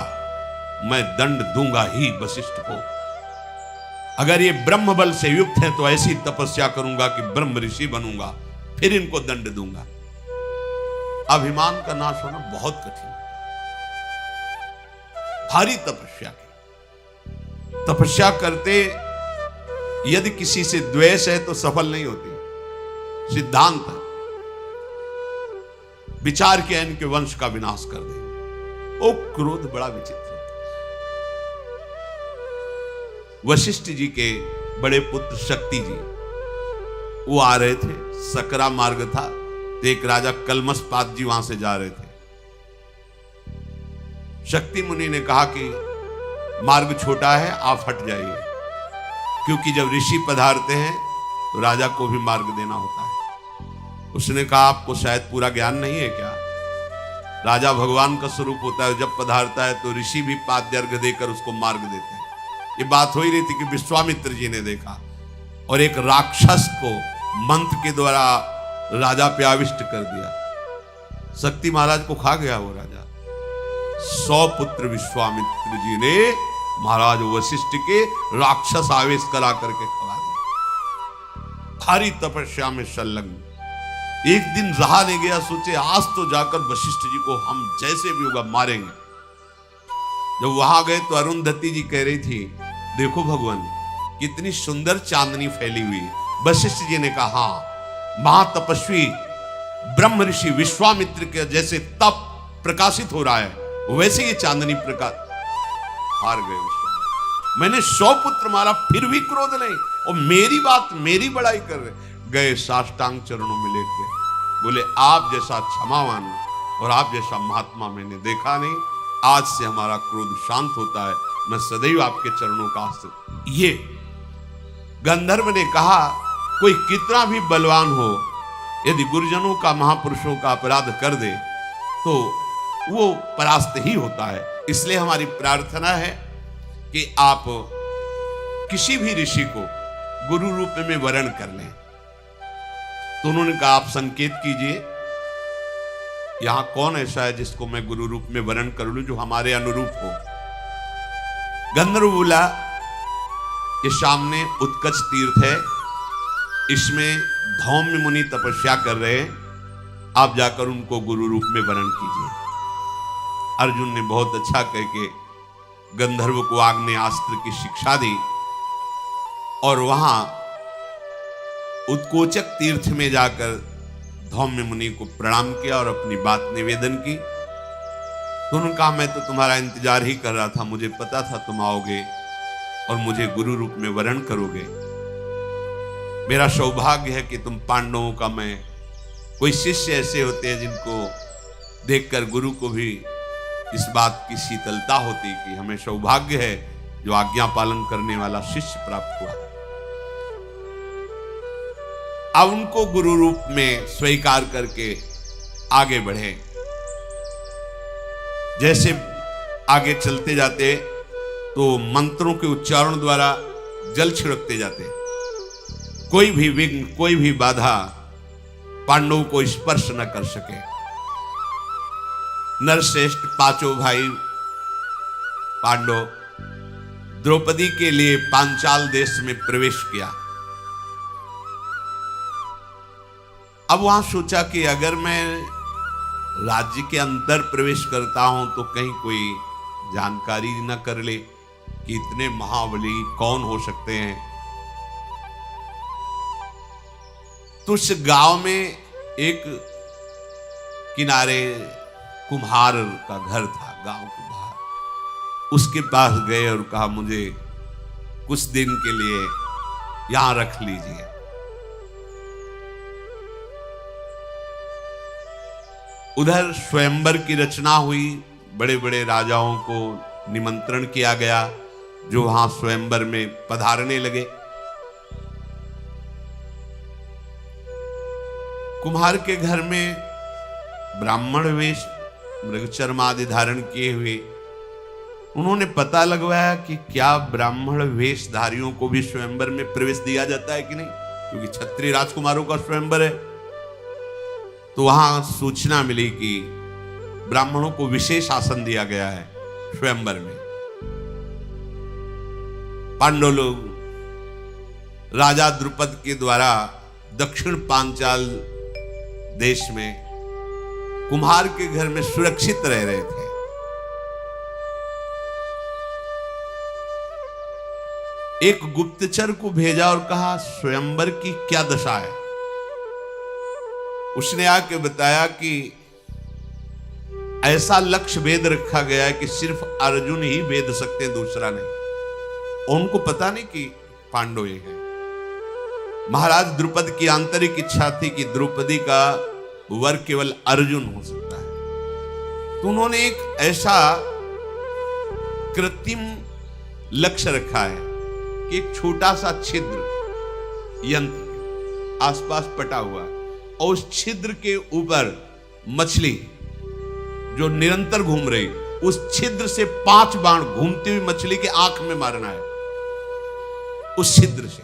मैं दंड दूंगा ही वशिष्ठ को। अगर ये ब्रह्म बल से युक्त है तो ऐसी तपस्या करूंगा कि ब्रह्म ऋषि बनूंगा, फिर इनको दंड दूंगा। अभिमान का नाश होना बहुत कठिन है। भारी तपस्या की, तपस्या करते यदि किसी से द्वेष है तो सफल नहीं होती। सिद्धांत है, विचार किया इनके वंश का विनाश कर देंगे। ओ क्रोध बड़ा विचित्र। वशिष्ठ जी के बड़े पुत्र शक्ति जी वो आ रहे थे, सकरा मार्ग था, तो एक राजा कलमसपात जी वहां से जा रहे थे। शक्ति मुनि ने कहा कि मार्ग छोटा है, आप हट जाइए, क्योंकि जब ऋषि पधारते हैं तो राजा को भी मार्ग देना होता है। उसने कहा, आपको शायद पूरा ज्ञान नहीं है क्या? राजा भगवान का स्वरूप होता है, जब पधारता है तो ऋषि भी पाद्यर्घ्य देकर उसको मार्ग देते हैं। ये बात हो ही रही थी कि विश्वामित्र जी ने देखा और एक राक्षस को मंत्र के द्वारा राजा पे आविष्ट कर दिया। शक्ति महाराज को खा गया वो राजा। 100 पुत्र विश्वामित्र जी ने महाराज वशिष्ठ के राक्षस आवेश करा करके खवा दिया। भारी तपस्या में संलग्न। एक दिन रहा नहीं गया, सोचे आज तो जाकर वशिष्ठ जी को हम जैसे भी होगा मारेंगे। जब वहां गए तो अरुंधति जी कह रही थी, देखो भगवान कितनी सुंदर चांदनी फैली हुई। वशिष्ठ जी ने कहा, हाँ, महातपस्वी ब्रह्म ऋषि विश्वामित्र के जैसे तप प्रकाशित हो रहा है वैसे ये चांदनी प्रकाश। हार गए विश्वामित्र। मैंने 100 पुत्र मारा फिर भी क्रोध नहीं, और मेरी बात मेरी बड़ाई कर रहे। गए साष्टांग चरणों में लेट गए, बोले आप जैसा क्षमावान और आप जैसा महात्मा मैंने देखा नहीं। आज से हमारा क्रोध शांत होता है, मैं सदैव आपके चरणों का आश्रित। ये गंधर्व ने कहा, कोई कितना भी बलवान हो, यदि गुरुजनों का महापुरुषों का अपराध कर दे तो वो परास्त ही होता है। इसलिए हमारी प्रार्थना है कि आप किसी भी ऋषि को गुरु रूप में वरण कर लें। तो उन्होंने कहा, आप संकेत कीजिए, यहां कौन ऐसा है जिसको मैं गुरु रूप में वरण कर लूं, जो हमारे अनुरूप हो। गंधर्व बोला, ये सामने उत्कच तीर्थ है, इसमें धौम्य मुनि तपस्या कर रहे हैं, आप जाकर उनको गुरु रूप में वरण कीजिए। अर्जुन ने बहुत अच्छा कह के गंधर्व को आग्नेयास्त्र की शिक्षा दी और वहां उत्कोचक तीर्थ में जाकर धौम्य मुनि को प्रणाम किया और अपनी बात निवेदन की। तो उन्होंने कहा, मैं तो तुम्हारा इंतजार ही कर रहा था, मुझे पता था तुम आओगे और मुझे गुरु रूप में वरण करोगे। मेरा सौभाग्य है कि तुम पांडवों का मैं, कोई शिष्य ऐसे होते हैं जिनको देखकर गुरु को भी इस बात की शीतलता होती कि हमें सौभाग्य है जो आज्ञा पालन करने वाला शिष्य प्राप्त हुआ। अब उनको गुरु रूप में स्वीकार करके आगे बढ़े। जैसे आगे चलते जाते तो मंत्रों के उच्चारण द्वारा जल छिड़कते जाते, कोई भी विघ्न, कोई भी बाधा पांडवों को स्पर्श न कर सके। नरश्रेष्ठ पांचों भाई पांडव द्रौपदी के लिए पांचाल देश में प्रवेश किया। अब वहां सोचा कि अगर मैं राज्य के अंदर प्रवेश करता हूं तो कहीं कोई जानकारी न कर ले कि इतने महाबली कौन हो सकते हैं। तो उस गांव में एक किनारे कुम्हार का घर था गांव के बाहर। उसके पास गए और कहा मुझे कुछ दिन के लिए यहां रख लीजिए। उधर स्वयंवर की रचना हुई, बड़े बड़े राजाओं को निमंत्रण किया गया जो वहां स्वयंवर में पधारने लगे। कुम्हार के घर में ब्राह्मण वेश मृगचर्म आदि धारण किए हुए, उन्होंने पता लगवाया कि क्या ब्राह्मण वेशधारियों को भी स्वयंवर में प्रवेश दिया जाता है कि नहीं, क्योंकि क्षत्रिय राजकुमारों का स्वयंवर है। तो वहां सूचना मिली कि ब्राह्मणों को विशेष आसन दिया गया है स्वयंवर में। पांडव लोग राजा द्रुपद के द्वारा दक्षिण पांचाल देश में कुम्हार के घर में सुरक्षित रह रहे थे। एक गुप्तचर को भेजा और कहा स्वयंवर की क्या दशा है। उसने आके बताया कि ऐसा लक्ष्य वेद रखा गया है कि सिर्फ अर्जुन ही वेद सकते हैं, दूसरा नहीं। उनको पता नहीं कि पांडव ये है। महाराज द्रुपद की आंतरिक इच्छा थी कि द्रौपदी का वर केवल अर्जुन हो सकता है। तो उन्होंने एक ऐसा कृत्रिम लक्ष्य रखा है कि एक छोटा सा छिद्र यंत्र आसपास पटा हुआ है और उस छिद्र के ऊपर मछली जो निरंतर घूम रही, उस छिद्र से 5 बाण घूमती हुई मछली के आंख में मारना है। उस छिद्र से,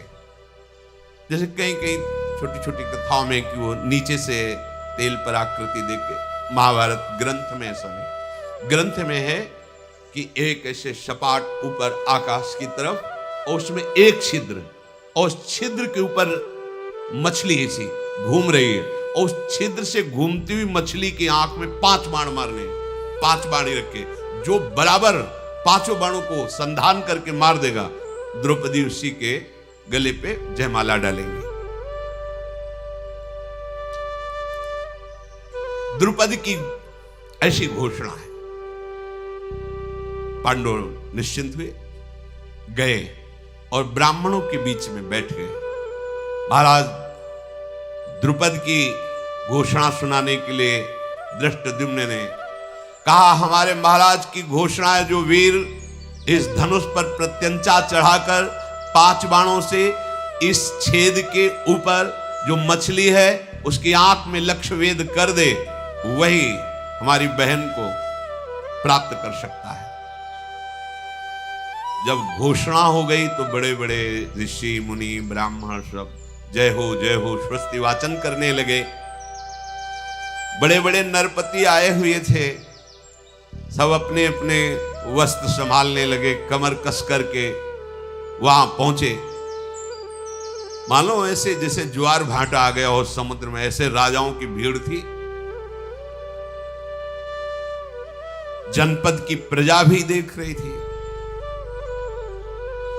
जैसे कई कई छोटी छोटी कथाओं में कि वो नीचे से तेल पर आकृति देख के, महाभारत ग्रंथ में ऐसा नहीं। ग्रंथ में है कि एक ऐसे सपाट ऊपर आकाश की तरफ और उसमें एक छिद्र, और उस छिद्र के ऊपर मछली ऐसी घूम रही है और उस छिद्र से घूमती हुई मछली की आंख में 5 बाण मारने, 5 बाण रखे, जो बराबर 5 बाणों को संधान करके मार देगा, द्रौपदी उसी के गले पे जयमाला डालेंगे। द्रौपदी की ऐसी घोषणा है। पांडव निश्चिंत हुए, गए और ब्राह्मणों के बीच में बैठ गए। महाराज द्रुपद की घोषणा सुनाने के लिए धृष्टद्युम्न ने कहा, हमारे महाराज की घोषणा है, जो वीर इस धनुष पर प्रत्यंचा चढ़ाकर 5 बाणों से इस छेद के ऊपर जो मछली है उसकी आंख में लक्ष्य वेद कर दे, वही हमारी बहन को प्राप्त कर सकता है। जब घोषणा हो गई तो बड़े बड़े ऋषि मुनि ब्राह्मण सब जय हो स्वस्ति वाचन करने लगे। बड़े बड़े नरपति आए हुए थे, सब अपने अपने वस्त्र संभालने लगे, कमर कस करके वहां पहुंचे। मानो ऐसे जैसे ज्वार भाटा आ गया हो समुद्र में, ऐसे राजाओं की भीड़ थी। जनपद की प्रजा भी देख रही थी।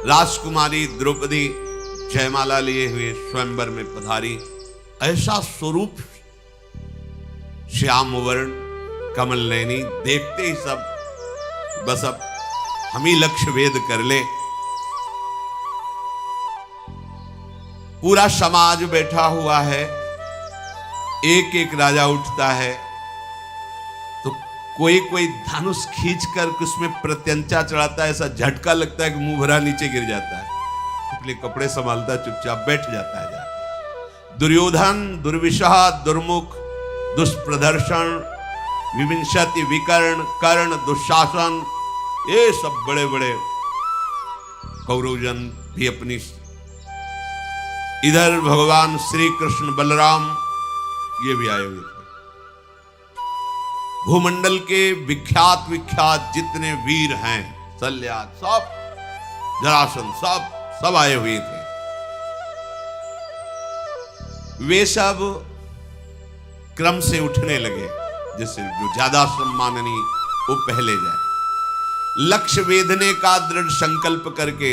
राजकुमारी द्रौपदी जयमाला लिए हुए स्वयंवर में पधारी। ऐसा स्वरूप, श्याम वर्ण कमल नयनी, देखते ही सब बस अब हम ही लक्ष्य वेद कर ले। पूरा समाज बैठा हुआ है, एक एक राजा उठता है तो कोई कोई धनुष खींचकर उसमें प्रत्यंचा चढ़ाता है। ऐसा झटका लगता है कि मुंह भरा नीचे गिर जाता है, अपने कपड़े संभालता है, चुपचाप बैठ जाता है जाके। दुर्योधन दुर्विशह दुर्मुख दुष्प्रदर्शन विविंशति विकर्ण कर्ण दुशासन, ये सब बड़े बड़े कौरवजन भी अपनी। इधर भगवान श्री कृष्ण बलराम ये भी आए हुए थे। भूमंडल के विख्यात विख्यात जितने वीर हैं, शल्या सब, जरासंध सब आए हुए थे। वे सब क्रम से उठने लगे, जैसे जो ज्यादा सम्माननीय वो पहले जाए। लक्ष्य वेधने का दृढ़ संकल्प करके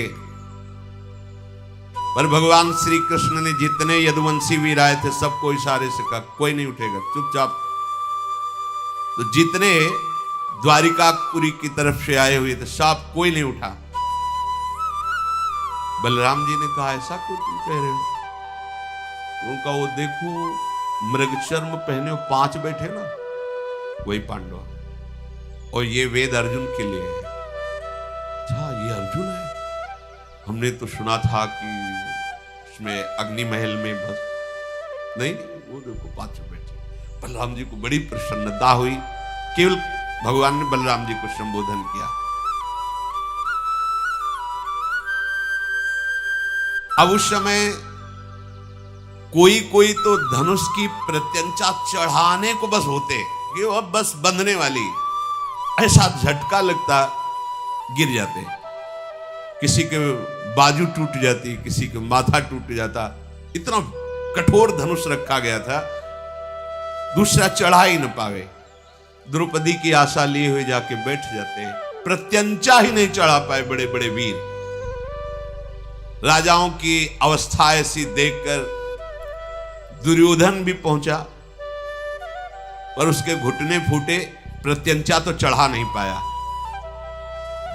पर भगवान श्री कृष्ण ने जितने यदुवंशी वीर आए थे सबको इशारे से कहा कोई नहीं उठेगा, चुपचाप। तो जितने द्वारिकापुरी की तरफ से आए हुए थे सब कोई नहीं उठा। बलराम जी ने कहा ऐसा क्यों तुम कह रहे हो? उनका वो देखो मृग चर्म पहने हो 5 बैठे ना, वही पांडव, और ये वेद अर्जुन के लिए है। अच्छा ये अर्जुन है? हमने तो सुना था कि उसमें अग्नि महल में बस नहीं, वो देखो 5 बैठे। बलराम जी को बड़ी प्रसन्नता हुई। केवल भगवान ने बलराम जी को संबोधन किया। अब उस समय कोई कोई तो धनुष की प्रत्यंचा चढ़ाने को बस होते, ये अब बस बंधने वाली, ऐसा झटका लगता गिर जाते। किसी के बाजू टूट जाती, किसी के माथा टूट जाता, इतना कठोर धनुष रखा गया था, दूसरा चढ़ा ही न पावे। द्रौपदी की आशा लिए हुए जाके बैठ जाते, प्रत्यंचा ही नहीं चढ़ा पाए बड़े बड़े वीर। राजाओं की अवस्था ऐसी देखकर दुर्योधन भी पहुंचा, पर उसके घुटने फूटे, प्रत्यंचा तो चढ़ा नहीं पाया।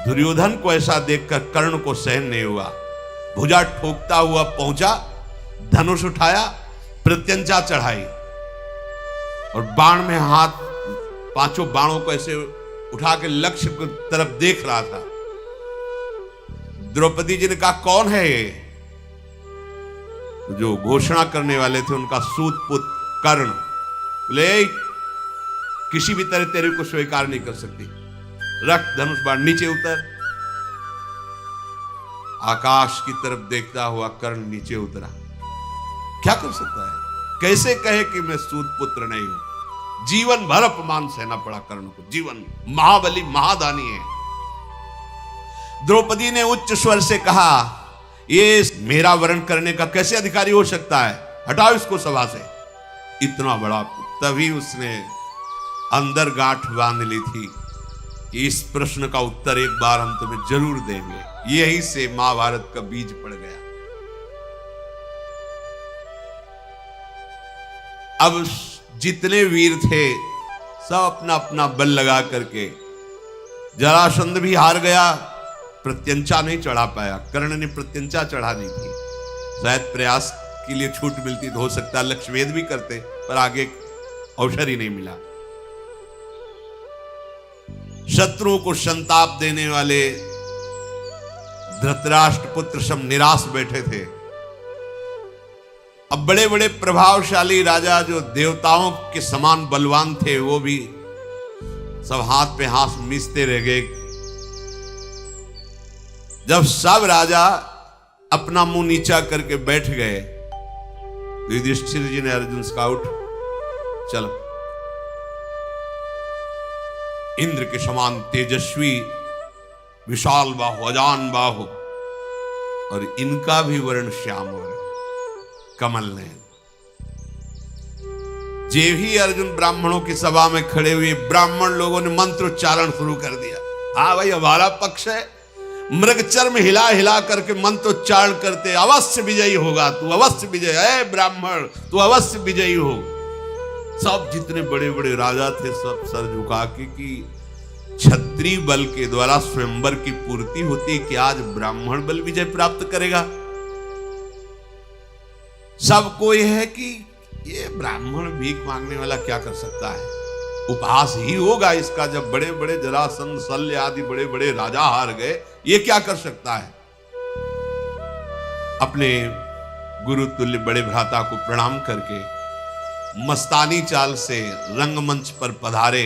दुर्योधन को ऐसा देखकर कर्ण को सहन नहीं हुआ, भुजा ठोकता हुआ पहुंचा, धनुष उठाया, प्रत्यंचा चढ़ाई और बाण में हाथ, 5 बाणों को ऐसे उठा के लक्ष्य की तरफ देख रहा था। द्रौपदी जी ने कहा कौन है ये? जो घोषणा करने वाले थे उनका सूत पुत्र कर्ण बोले किसी भी तरह तेरे को स्वीकार नहीं कर सकती, रख धनुष बाण, नीचे उतर। आकाश की तरफ देखता हुआ कर्ण नीचे उतरा। क्या कर सकता है? कैसे कहे कि मैं सूत पुत्र नहीं हूं? जीवन भर अपमान सहना पड़ा कर्ण को, जीवन। महाबली महादानी है। द्रौपदी ने उच्च स्वर से कहा ये मेरा वर्ण करने का कैसे अधिकारी हो सकता है? हटाओ इसको सभा से। इतना बड़ा, तभी उसने अंदर गांठ बांध ली थी कि इस प्रश्न का उत्तर एक बार हम तुम्हें जरूर देंगे। यहीं से महाभारत का बीज पड़ गया। अब जितने वीर थे सब अपना अपना बल लगा करके, जरासंध भी हार गया, प्रत्यंचा नहीं चढ़ा पाया। कर्ण ने प्रत्यंचा चढ़ानी थी, शायद प्रयास के लिए छूट मिलती तो हो सकता लक्ष्यभेद भी करते, पर आगे अवसर ही नहीं मिला। शत्रुओं को संताप देने वाले धृतराष्ट्र पुत्र सब निराश बैठे थे। अब बड़े बड़े प्रभावशाली राजा जो देवताओं के समान बलवान थे वो भी सब हाथ पे हाथ मिसते रह गए। जब सब राजा अपना मुंह नीचा करके बैठ गए तो युधिष्ठिर जी ने अर्जुन से कहा उठ चलो। इंद्र के समान तेजस्वी विशाल बाहु, अजान बाहु, और इनका भी वर्ण श्याम वर्ण, कमल नयन। जे ही अर्जुन ब्राह्मणों की सभा में खड़े हुए, ब्राह्मण लोगों ने मंत्रोच्चारण शुरू कर दिया। हाँ भाई हमारा पक्ष है। मृगचर्म हिला हिला करके मंत्रोच्चारण करते, अवश्य विजयी होगा तू, अवश्य विजय है ब्राह्मण, तू अवश्य विजयी हो। सब जितने बड़े बड़े राजा थे सब सर झुका के कि क्षत्रिय बल के द्वारा स्वयंवर की पूर्ति होती कि आज ब्राह्मण बल विजय प्राप्त करेगा। सबको यह है कि ये ब्राह्मण भीख मांगने वाला क्या कर सकता है, उपहास ही होगा इसका। जब बड़े बड़े जरासंध, शल्य आदि बड़े बड़े राजा हार गए, ये क्या कर सकता है। अपने गुरु तुल्य बड़े भ्राता को प्रणाम करके मस्तानी चाल से रंगमंच पर पधारे।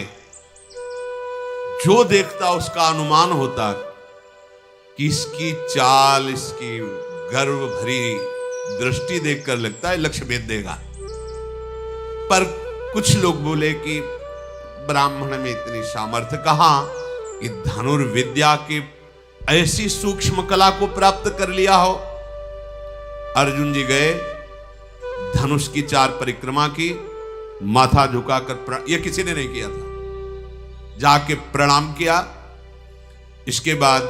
जो देखता उसका अनुमान होता कि इसकी चाल, इसकी गर्व भरी दृष्टि देखकर लगता है लक्ष्यभेद देगा। पर कुछ लोग बोले कि ब्राह्मण में इतनी सामर्थ्य कहां कि धनुर्विद्या की ऐसी सूक्ष्म कला को प्राप्त कर लिया हो। अर्जुन जी गए, धनुष की 4 परिक्रमा की, माथा झुकाकर, यह किसी ने नहीं किया था, जाके प्रणाम किया। इसके बाद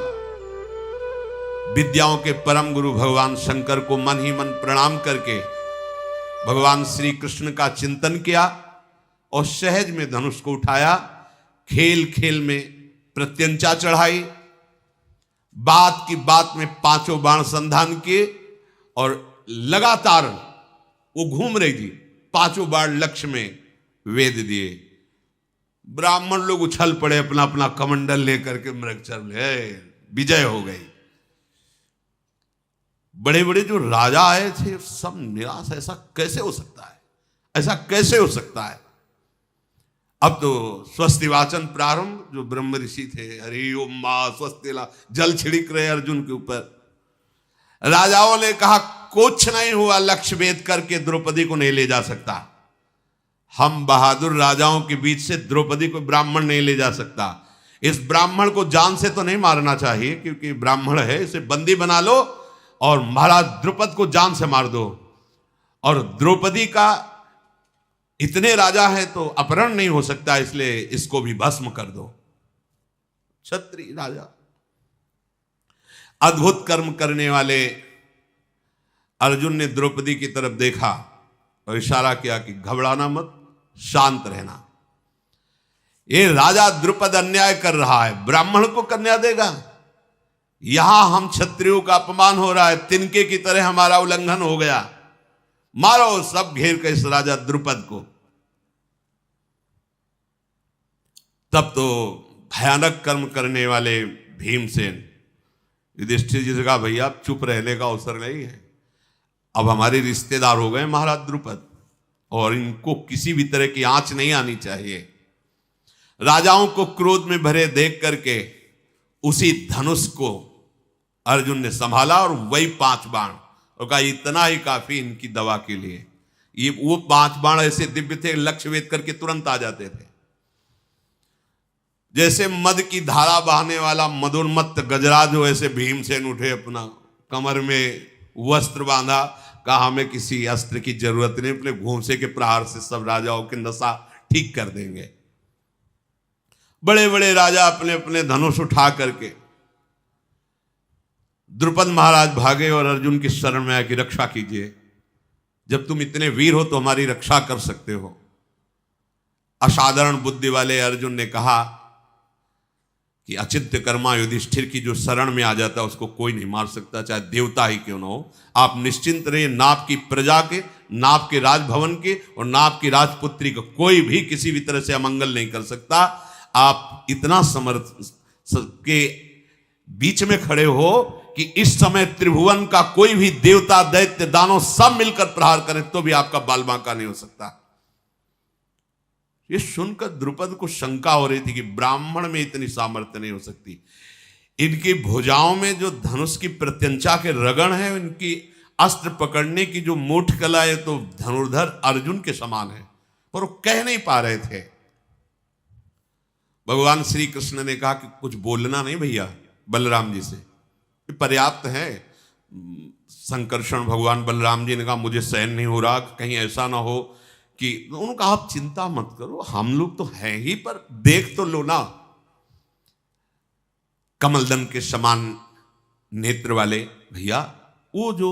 विद्याओं के परम गुरु भगवान शंकर को मन ही मन प्रणाम करके भगवान श्री कृष्ण का चिंतन किया और सहज में धनुष को उठाया। खेल खेल में प्रत्यंचा चढ़ाई, बात की बात में पांचों बाण संधान किए और लगातार वो घूम रही थी, पांचों बाण लक्ष्य में वेद दिए। ब्राह्मण लोग उछल पड़े अपना अपना कमंडल लेकर के, मृगचर ले विजय हो गई। बड़े बड़े जो राजा आए थे सब निराश, ऐसा कैसे हो सकता है, ऐसा कैसे हो सकता है। अब तो स्वस्ति वाचन प्रारंभ, जो ब्रह्म ऋषि थे, हरि ओम मां स्वस्तिला, जल छिड़क रहे अर्जुन के ऊपर। राजाओं ने कहा कुछ नहीं हुआ, लक्ष्य भेद करके द्रौपदी को नहीं ले जा सकता। हम बहादुर राजाओं के बीच से द्रौपदी को ब्राह्मण नहीं ले जा सकता। इस ब्राह्मण को जान से तो नहीं मारना चाहिए क्योंकि ब्राह्मण है, इसे बंदी बना लो और महाराज द्रुपद को जान से मार दो। और द्रौपदी का इतने राजा है तो अपहरण नहीं हो सकता, इसलिए इसको भी भस्म कर दो। क्षत्रिय राजा, अद्भुत कर्म करने वाले अर्जुन ने द्रौपदी की तरफ देखा और इशारा किया कि घबराना मत, शांत रहना। ये राजा द्रुपद अन्याय कर रहा है, ब्राह्मण को कन्या देगा। यहां हम क्षत्रियों का अपमान हो रहा है, तिनके की तरह हमारा उल्लंघन हो गया, मारो सब घेर के इस राजा द्रुपद को। तब तो भयानक कर्म करने वाले भीमसेन युधिष्ठिर जी से कहा, भैया अब चुप रहने का अवसर नहीं है, अब हमारे रिश्तेदार हो गए महाराज द्रुपद और इनको किसी भी तरह की आंच नहीं आनी चाहिए। राजाओं को क्रोध में भरे देख करके उसी धनुष को अर्जुन ने संभाला और वही 5 बाण, और कहा इतना ही काफी इनकी दवा के लिए। ये वो 5 बाण ऐसे दिव्य थे, लक्ष्य भेद करके तुरंत आ जाते थे। जैसे मद की धारा बहाने वाला मदोन्मत्त गजराज हो, ऐसे भीमसेन उठे, अपना कमर में वस्त्र बांधा, कहा हमें किसी अस्त्र की जरूरत नहीं, अपने घोंसे के प्रहार से सब राजाओं की नशा ठीक कर देंगे। बड़े बड़े राजा अपने अपने धनुष उठा करके द्रुपद महाराज भागे और अर्जुन की शरण में आए कि रक्षा कीजिए, जब तुम इतने वीर हो तो हमारी रक्षा कर सकते हो। असाधारण बुद्धि वाले अर्जुन ने कहा कि अचिंत्य कर्मा युधिष्ठिर की जो शरण में आ जाता है उसको कोई नहीं मार सकता, चाहे देवता ही क्यों ना हो। आप निश्चिंत रहिए, ना आपकी प्रजा के, ना आपके राजभवन के और ना आपकी राजपुत्री को कोई भी किसी भी तरह से अमंगल नहीं कर सकता। आप इतना समर्थ के बीच में खड़े हो कि इस समय त्रिभुवन का कोई भी देवता, दैत्य, दानव सब मिलकर प्रहार करें तो भी आपका बाल बांका नहीं हो सकता। ये सुनकर द्रुपद को शंका हो रही थी कि ब्राह्मण में इतनी सामर्थ्य नहीं हो सकती। इनकी भुजाओं में जो धनुष की प्रत्यंचा के रगड़ है, इनकी अस्त्र पकड़ने की जो मूठ कला है, तो धनुर्धर अर्जुन के समान है, पर वो कह नहीं पा रहे थे। भगवान श्री कृष्ण ने कहा कि कुछ बोलना नहीं भैया बलराम जी से, पर्याप्त है। संकर्षण भगवान बलराम जी ने कहा मुझे सहन नहीं हो रहा, कहीं ऐसा ना हो कि, उन्होंने कहा आप चिंता मत करो, हम लोग तो हैं ही, पर देख तो लो ना। कमलदन के समान नेत्र वाले भैया, वो जो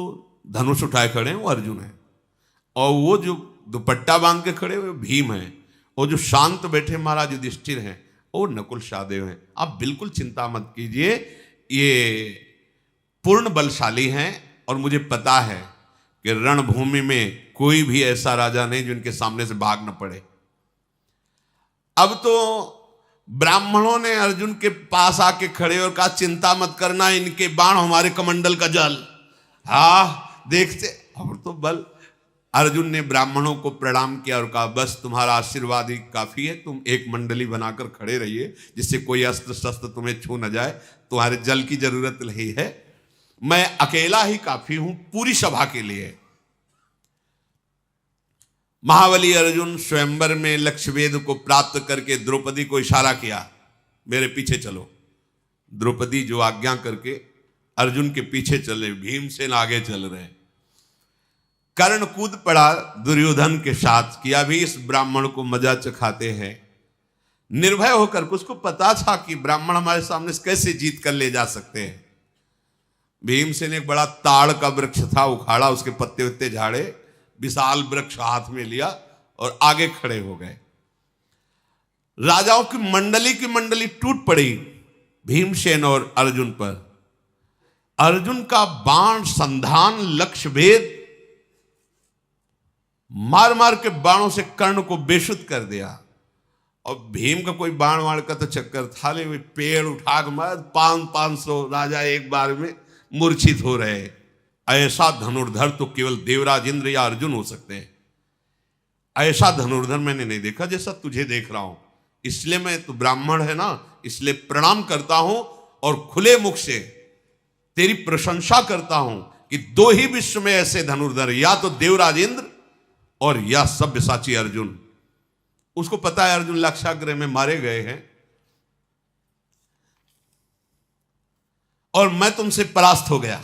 धनुष उठाए खड़े हैं वो अर्जुन है, और वो जो दुपट्टा बांध के खड़े हुए भीम है, और जो शांत बैठे महाराज युधिष्ठिर हैं वो नकुल सहदेव हैं। आप बिल्कुल चिंता मत कीजिए, ये पूर्ण बलशाली हैं और मुझे पता है कि रणभूमि में कोई भी ऐसा राजा नहीं जो इनके सामने से भाग न पड़े। अब तो ब्राह्मणों ने अर्जुन के पास आके खड़े और कहा चिंता मत करना, इनके बाण हमारे कमंडल का जल। हाँ देखते, और तो बल। अर्जुन ने ब्राह्मणों को प्रणाम किया और कहा बस तुम्हारा आशीर्वाद ही काफी है, तुम एक मंडली बनाकर खड़े रहिए जिससे कोई अस्त्र शस्त्र तुम्हें छू न जाए, तुम्हारे जल की जरूरत नहीं है, मैं अकेला ही काफी हूं पूरी सभा के लिए। महाबली अर्जुन स्वयंवर में लक्ष्यवेद को प्राप्त करके द्रौपदी को इशारा किया मेरे पीछे चलो। द्रौपदी जो आज्ञा करके अर्जुन के पीछे चले, भीमसेन आगे चल रहे। कर्ण कूद पड़ा दुर्योधन के साथ कि अभी इस ब्राह्मण को मजा चखाते हैं। निर्भय होकर, उसको पता था कि ब्राह्मण हमारे सामने कैसे जीत कर ले जा सकते हैं। भीमसेन एक बड़ा ताड़ का वृक्ष था, उखाड़ा, उसके पत्ते उत्ते झाड़े, विशाल वृक्ष हाथ में लिया और आगे खड़े हो गए। राजाओं की मंडली टूट पड़ी भीमसेन और अर्जुन पर। अर्जुन का बाण संधान लक्ष्य भेद, मार मार के बाणों से कर्ण को बेशुद्ध कर दिया। और भीम का कोई बाण वाण का तो चक्कर था नहीं, पेड़ उठा के मार 500 राजा एक बार में मूर्छित हो रहे। ऐसा धनुर्धर तो केवल देवराज इंद्र या अर्जुन हो सकते हैं। ऐसा धनुर्धर मैंने नहीं देखा जैसा तुझे देख रहा हूं। इसलिए मैं, तू ब्राह्मण है ना, इसलिए प्रणाम करता हूं और खुले मुख से तेरी प्रशंसा करता हूं कि दो ही विश्व में ऐसे धनुर्धर, या तो देवराज इंद्र और या सब्यसाची अर्जुन। उसको पता है अर्जुन लक्षागृह में मारे गए हैं और मैं तुमसे परास्त हो गया।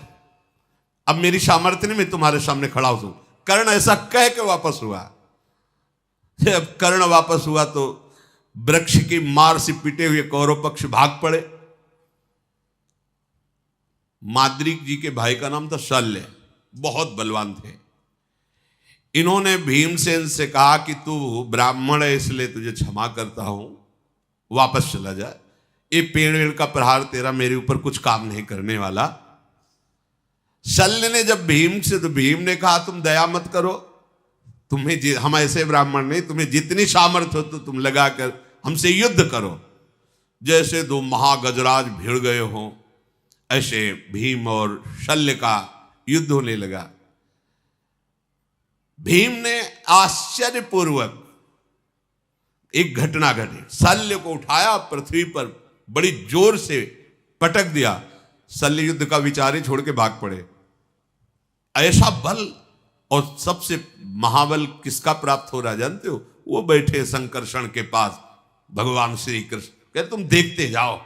अब मेरी सामर्थ्य नहीं, मैं तुम्हारे सामने खड़ा हूं। कर्ण ऐसा कह के वापस हुआ। जब कर्ण वापस हुआ तो वृक्ष की मार से पिटे हुए कौरव पक्ष भाग पड़े। माद्रिक जी के भाई का नाम था शल्य, बहुत बलवान थे। इन्होंने भीमसेन से कहा कि तू ब्राह्मण है इसलिए तुझे क्षमा करता हूं, वापस चला जा। ये पेड़ का प्रहार तेरा मेरे ऊपर कुछ काम नहीं करने वाला। शल्य ने जब भीम से, तो भीम ने कहा तुम दया मत करो, तुम्हें, हम ऐसे ब्राह्मण नहीं, तुम्हें जितनी सामर्थ्य हो तो तुम लगाकर हमसे युद्ध करो। जैसे दो महागजराज भिड़ गए हों ऐसे भीम और शल्य का युद्ध होने लगा। भीम ने आश्चर्यपूर्वक एक घटना घटी, शल्य को उठाया, पृथ्वी पर बड़ी जोर से पटक दिया। शल्य युद्ध का विचार ही छोड़ के भाग पड़े। ऐसा बल, और सबसे महाबल किसका प्राप्त हो रहा जानते हो? वो बैठे संकर्षण के पास भगवान श्री कृष्ण। कहते तुम देखते जाओ,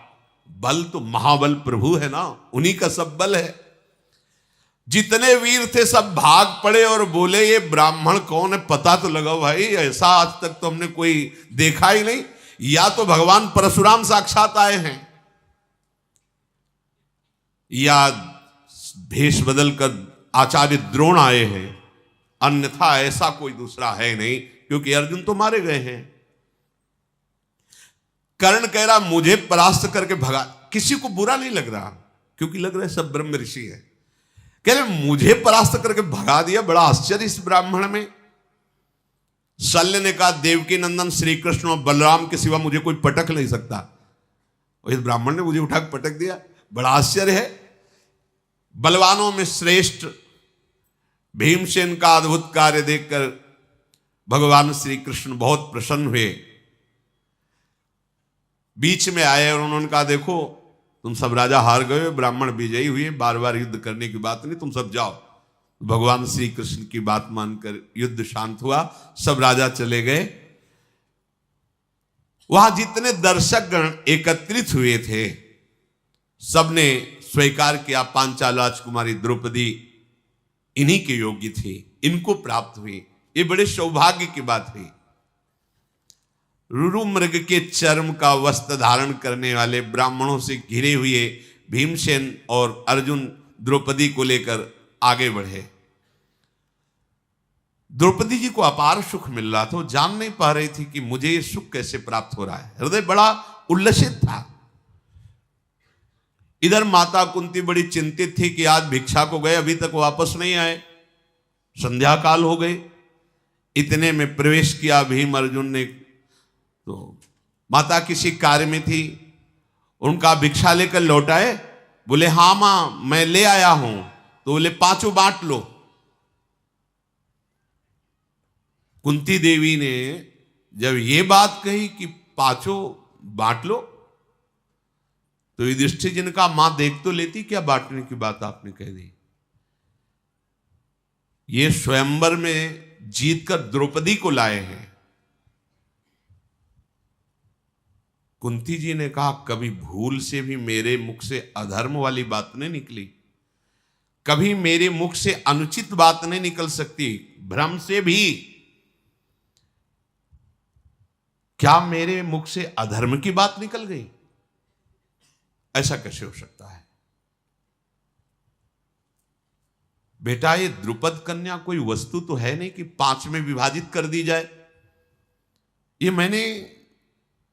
बल तो महाबल प्रभु है ना, उन्हीं का सब बल है। जितने वीर थे सब भाग पड़े और बोले ये ब्राह्मण कौन है, पता तो लगाओ भाई, ऐसा आज तक तो हमने कोई देखा ही नहीं। या तो भगवान परशुराम साक्षात आए हैं, या भेष बदल कर आचार्य द्रोण आए हैं, अन्यथा ऐसा कोई दूसरा है नहीं, क्योंकि अर्जुन तो मारे गए हैं। कर्ण कह रहा मुझे परास्त करके भगा, किसी को बुरा नहीं लग रहा, क्योंकि लग रहा है सब ब्रह्म ऋषि है। कह रहे मुझे परास्त करके भगा दिया, बड़ा आश्चर्य इस ब्राह्मण में। शल्य ने कहा देवकी नंदन श्री कृष्ण और बलराम के सिवा मुझे कोई पटक नहीं सकता, और इस ब्राह्मण ने मुझे उठा के पटक दिया, बड़ा आश्चर्य है। बलवानों में श्रेष्ठ भीमसेन का अद्भुत कार्य देखकर भगवान श्री कृष्ण बहुत प्रसन्न हुए। बीच में आए और उन्होंने कहा देखो तुम सब राजा हार गए, ब्राह्मण विजयी हुए, बार बार युद्ध करने की बात नहीं, तुम सब जाओ। भगवान श्री कृष्ण की बात मानकर युद्ध शांत हुआ, सब राजा चले गए। वहां जितने दर्शक गण एकत्रित हुए थे सबने स्वीकार किया पांचाल राजकुमारी द्रौपदी इन्हीं के योग्य थी, इनको प्राप्त हुई। ये बड़े सौभाग्य की बात हुई। रुरु मृग के चर्म का वस्त्र धारण करने वाले ब्राह्मणों से घिरे हुए भीमसेन और अर्जुन द्रौपदी को लेकर आगे बढ़े। द्रौपदी जी को अपार सुख मिल रहा था, वो जान नहीं पा रही थी कि मुझे ये सुख कैसे प्राप्त हो रहा है। हृदय बड़ा उल्लसित था। इधर माता कुंती बड़ी चिंतित थी कि आज भिक्षा को गए, अभी तक वापस नहीं आए, संध्या काल हो गई। इतने में प्रवेश किया भीम अर्जुन ने। तो माता किसी कार्य में थी, उनका भिक्षा लेकर लौट आए। बोले हाँ मां मैं ले आया हूं। तो बोले पांचों बांट लो। कुंती देवी ने जब ये बात कही कि पांचों बांट लो, तो युधिष्ठिर जी ने कहा मां देख तो लेती, क्या बांटने की बात आपने कह दी। ये स्वयंवर में जीतकर द्रौपदी को लाए हैं। कुंती जी ने कहा कभी भूल से भी मेरे मुख से अधर्म वाली बात नहीं निकली, कभी मेरे मुख से अनुचित बात नहीं निकल सकती। भ्रम से भी क्या मेरे मुख से अधर्म की बात निकल गई? ऐसा कैसे हो सकता है? बेटा ये द्रुपद कन्या कोई वस्तु तो है नहीं कि 5 में विभाजित कर दी जाए। ये मैंने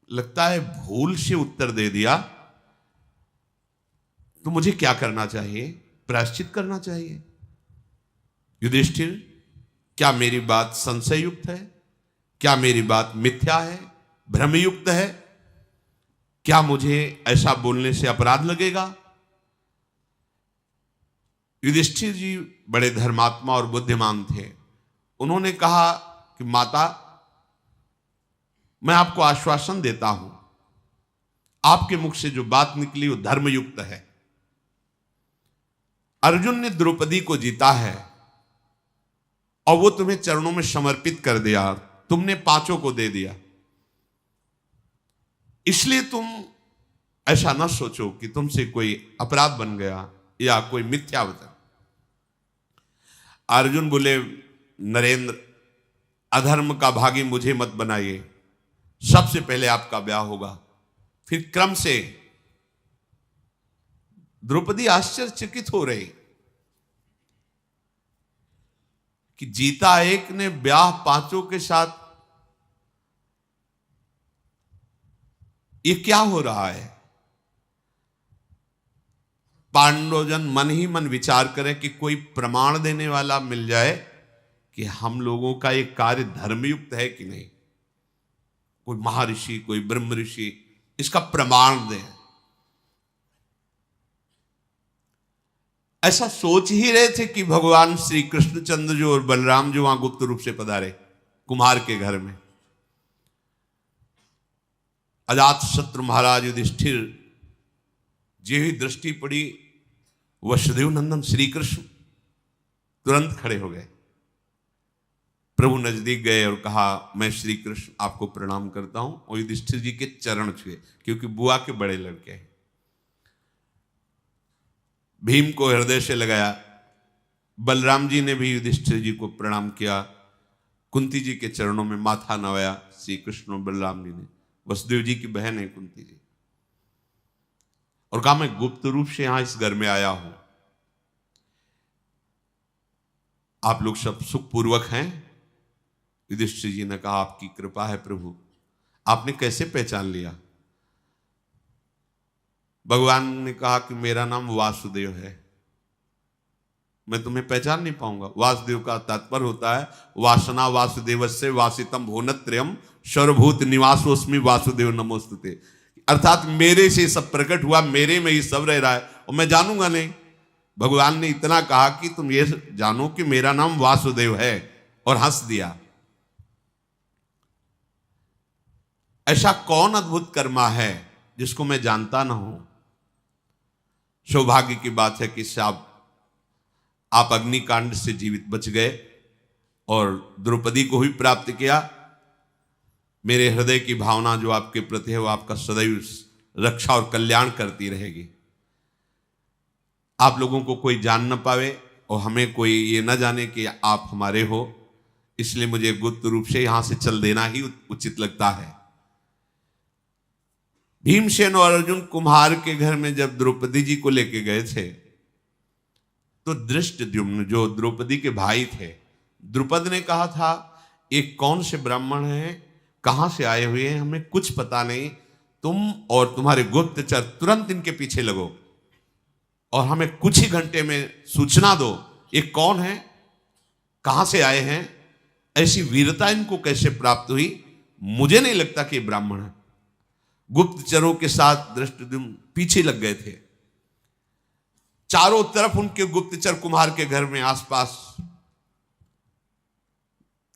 लगता है भूल से उत्तर दे दिया, तो मुझे क्या करना चाहिए? प्रायश्चित करना चाहिए। युधिष्ठिर, क्या मेरी बात संशय युक्त है? क्या मेरी बात मिथ्या है, भ्रमयुक्त है? क्या मुझे ऐसा बोलने से अपराध लगेगा? युधिष्ठिर जी बड़े धर्मात्मा और बुद्धिमान थे। उन्होंने कहा कि माता, मैं आपको आश्वासन देता हूं, आपके मुख से जो बात निकली वो धर्मयुक्त है। अर्जुन ने द्रौपदी को जीता है और वो तुम्हें चरणों में समर्पित कर दिया, तुमने 5 को दे दिया। इसलिए तुम ऐसा ना सोचो कि तुमसे कोई अपराध बन गया या कोई मिथ्या वचन। अर्जुन बोले, नरेंद्र, अधर्म का भागी मुझे मत बनाइए। सबसे पहले आपका ब्याह होगा, फिर क्रम से। द्रौपदी आश्चर्यचकित हो रही कि जीता एक ने, ब्याह 5 के साथ, ये क्या हो रहा है? पांडवजन मन ही मन विचार करें कि कोई प्रमाण देने वाला मिल जाए कि हम लोगों का ये कार्य धर्मयुक्त है कि नहीं। कोई महर्षि, कोई ब्रह्म ऋषि इसका प्रमाण दे। ऐसा सोच ही रहे थे कि भगवान श्री कृष्णचंद्र जो और बलराम जो वहां गुप्त रूप से पधारे कुम्हार के घर में। अजात शत्रु महाराज युधिष्ठिर जी ही दृष्टि पड़ी, वसुदेव नंदन श्री कृष्ण तुरंत खड़े हो गए। प्रभु नजदीक गए और कहा, मैं श्री कृष्ण आपको प्रणाम करता हूं। और युधिष्ठिर जी के चरण छुए, क्योंकि बुआ के बड़े लड़के हैं। भीम को हृदय से लगाया। बलराम जी ने भी युधिष्ठिर जी को प्रणाम किया। कुंती जी के चरणों में माथा नवाया श्री कृष्ण और बलराम जी ने। वसुदेव जी की बहन है कुंती जी, और कहा, मैं गुप्त रूप से यहां इस घर में आया हूं, आप लोग सब सुखपूर्वक हैं? युधिष्ठिर जी ने कहा, आपकी कृपा है प्रभु। आपने कैसे पहचान लिया? भगवान ने कहा कि मेरा नाम वासुदेव है, मैं तुम्हें पहचान नहीं पाऊंगा। वासुदेव का तात्पर्य होता है वासना वासुदेवस्य वासितम भुवनत्रयम् सर्वभूत निवासोस्मि वासुदेव नमोस्तुते। अर्थात मेरे से सब प्रकट हुआ, मेरे में ही सब रह रहा है और मैं जानूंगा नहीं। भगवान ने इतना कहा कि तुम ये जानो कि मेरा नाम वासुदेव है, और हंस दिया। ऐसा कौन अद्भुत कर्मा है जिसको मैं जानता ना हूं? सौभाग्य की बात है कि आप अग्निकांड से जीवित बच गए और द्रौपदी को भी प्राप्त किया। मेरे हृदय की भावना जो आपके प्रति है वो आपका सदैव रक्षा और कल्याण करती रहेगी। आप लोगों को कोई जान न पावे और हमें कोई ये न जाने कि आप हमारे हो, इसलिए मुझे गुप्त रूप से यहां से चल देना ही उचित लगता है। भीमसेन और अर्जुन कुम्हार के घर में जब द्रौपदी जी को लेके गए थे, तो धृष्टद्युम्न जो द्रौपदी के भाई थे, द्रुपद ने कहा था, ये कौन से ब्राह्मण हैं, कहां से आए हुए हैं, हमें कुछ पता नहीं। तुम और तुम्हारे गुप्तचर तुरंत इनके पीछे लगो और हमें कुछ ही घंटे में सूचना दो, ये कौन है, कहां से आए हैं, ऐसी वीरता इनको कैसे प्राप्त हुई? मुझे नहीं लगता कि ये ब्राह्मण है। गुप्तचरों के साथ धृष्टद्युम्न पीछे लग गए थे। चारों तरफ उनके गुप्तचर कुम्हार के घर में आसपास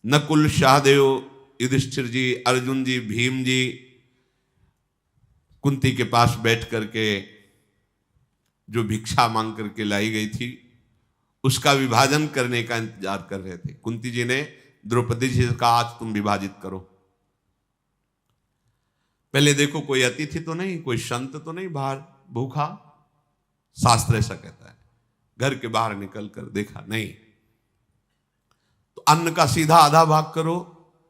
नकुल, सहदेव, युधिष्ठिर जी, अर्जुन जी, भीम जी कुंती के पास बैठ करके जो भिक्षा मांग करके लाई गई थी उसका विभाजन करने का इंतजार कर रहे थे। कुंती जी ने द्रौपदी जी से कहा, आज तुम विभाजित करो। पहले देखो कोई अतिथि तो नहीं, कोई संत तो नहीं बाहर भूखा। शास्त्र ऐसा कहता है। घर के बाहर निकल कर देखा, नहीं। तो अन्न का सीधा आधा भाग करो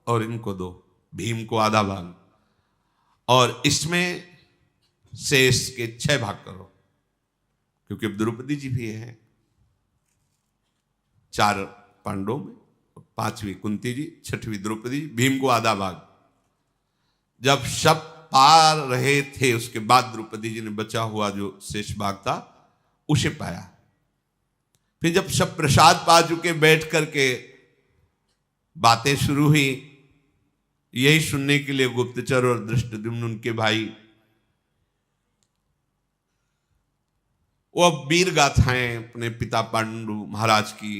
और इनको दो, भीम को आधा भाग, और इसमें शेष के 6 भाग करो, क्योंकि अब द्रौपदी जी भी है। 4 पांडवों में, 5वीं कुंती जी, 6वीं द्रौपदी, भीम को आधा भाग। जब सब पा रहे थे उसके बाद द्रौपदी जी ने बचा हुआ जो शेष भाग था उसे पाया। फिर जब सब प्रसाद पा चुके बैठ करके बातें शुरू हुई, यही सुनने के लिए गुप्तचर और धृष्टद्युम्न उनके भाई वो वीर गाथाएं अपने पिता पांडु महाराज की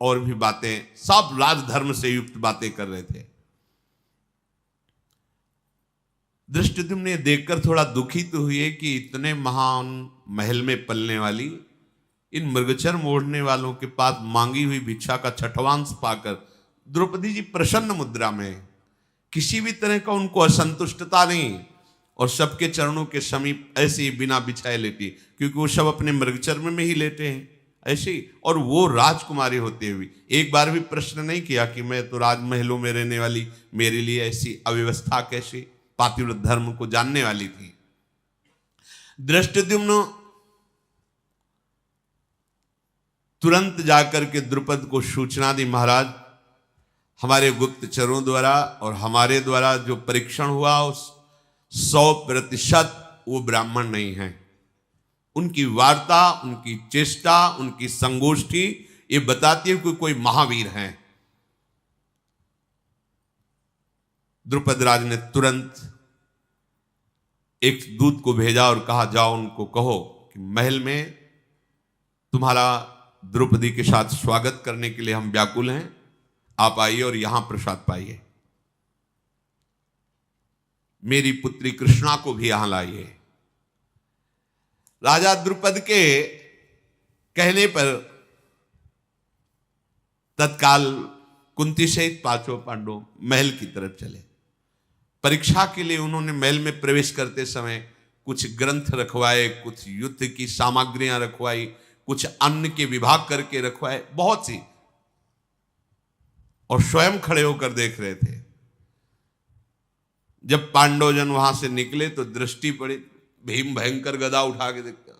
और भी बातें, सब राजधर्म से युक्त बातें कर रहे थे। धृष्टद्युम्न ने देखकर थोड़ा दुखी तो हुए कि इतने महान महल में पलने वाली इन मृगचर मोड़ने वालों के पास मांगी हुई भिक्षा का छठवांश पाकर द्रौपदी जी प्रसन्न मुद्रा में, किसी भी तरह का उनको असंतुष्टता नहीं, और सबके चरणों के समीप ऐसे ही बिना बिछाए लेटी, क्योंकि वो सब अपने मृगचर में ही लेटे हैं ऐसे ही, और वो राजकुमारी होते हुए एक बार भी प्रश्न नहीं किया कि मैं तो राजमहलों में रहने वाली, मेरे लिए ऐसी अव्यवस्था कैसी, पातिव्रत धर्म को जानने वाली थी। धृष्टद्युम्न तुरंत जाकर के द्रुपद को सूचना दी, महाराज हमारे गुप्तचरों द्वारा और हमारे द्वारा जो परीक्षण हुआ उस 100% वो ब्राह्मण नहीं है। उनकी वार्ता, उनकी चेष्टा, उनकी संगोष्ठी ये बताती है कि कोई महावीर हैं। द्रुपद राज ने तुरंत एक दूत को भेजा और कहा जाओ उनको कहो कि महल में तुम्हारा द्रौपदी के साथ स्वागत करने के लिए हम व्याकुल हैं, आप आइए और यहां प्रसाद पाइए। मेरी पुत्री कृष्णा को भी यहां लाइए। राजा द्रुपद के कहने पर तत्काल कुंती सहित 5 पांडव महल की तरफ चले। परीक्षा के लिए उन्होंने महल में प्रवेश करते समय कुछ ग्रंथ रखवाए, कुछ युद्ध की सामग्रियां रखवाई, कुछ अन्न के विभाग करके रखवाए, बहुत सी, और स्वयं खड़े होकर देख रहे थे। जब पांडवजन वहां से निकले तो दृष्टि पड़ी, भीम भयंकर गदा उठा के देखते,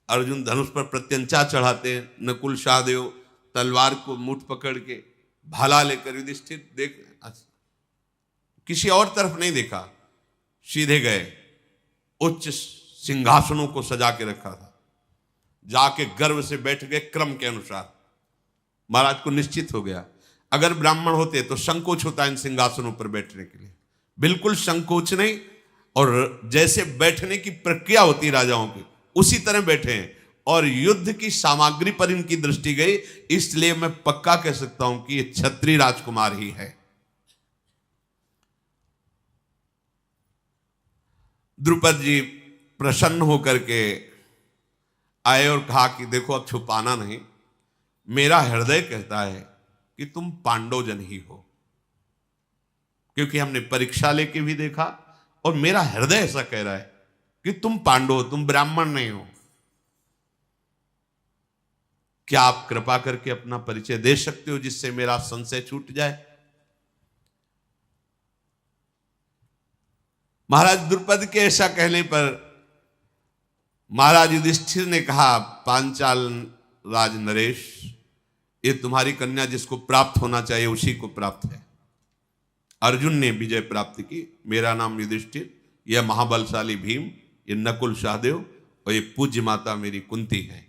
अर्जुन धनुष पर प्रत्यंचा चढ़ाते हैं, नकुल सहदेव तलवार को मुठ पकड़ के भाला लेकर, युधिष्ठिर देख किसी और तरफ नहीं देखा, सीधे गए। उच्च सिंहासनों को सजा के रखा था, जाके गर्व से बैठ गए क्रम के अनुसार। महाराज को निश्चित हो गया अगर ब्राह्मण होते तो संकोच होता इन सिंहासनों पर बैठने के लिए, बिल्कुल संकोच नहीं, और जैसे बैठने की प्रक्रिया होती राजाओं की उसी तरह बैठे हैं, और युद्ध की सामग्री पर इनकी दृष्टि गई, इसलिए मैं पक्का कह सकता हूं कि ये क्षत्रिय राजकुमार ही है। द्रुपद जी प्रसन्न होकर के आए और कहा कि देखो अब छुपाना नहीं, मेरा हृदय कहता है कि तुम पांडवजन ही हो, क्योंकि हमने परीक्षा लेके भी देखा और मेरा हृदय ऐसा कह रहा है कि तुम पांडव हो, तुम ब्राह्मण नहीं हो। क्या आप कृपा करके अपना परिचय दे सकते हो जिससे मेरा संशय छूट जाए? महाराज द्रुपद के ऐसा कहने पर महाराज युधिष्ठिर ने कहा, पांचाल राज नरेश, ये तुम्हारी कन्या जिसको प्राप्त होना चाहिए उसी को प्राप्त है। अर्जुन ने विजय प्राप्त की, मेरा नाम युधिष्ठिर, यह महाबलशाली भीम, ये नकुल सहदेव और ये पूज्य माता मेरी कुंती है।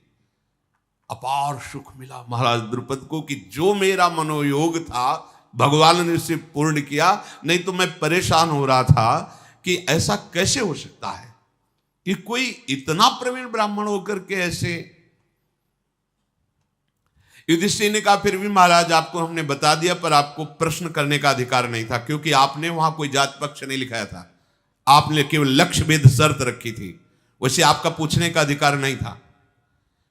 अपार सुख मिला महाराज द्रुपद को कि जो मेरा मनोयोग था भगवान ने उसे पूर्ण किया, नहीं तो मैं परेशान हो रहा था कि ऐसा कैसे हो सकता है कि कोई इतना प्रवीण ब्राह्मण होकर के ऐसे। युधिष्ठिर ने कहा फिर भी महाराज आपको हमने बता दिया, पर आपको प्रश्न करने का अधिकार नहीं था, क्योंकि आपने वहां कोई जात पक्ष नहीं लिखाया था, आपने केवल लक्ष्य भेद शर्त रखी थी, वैसे आपका पूछने का अधिकार नहीं था,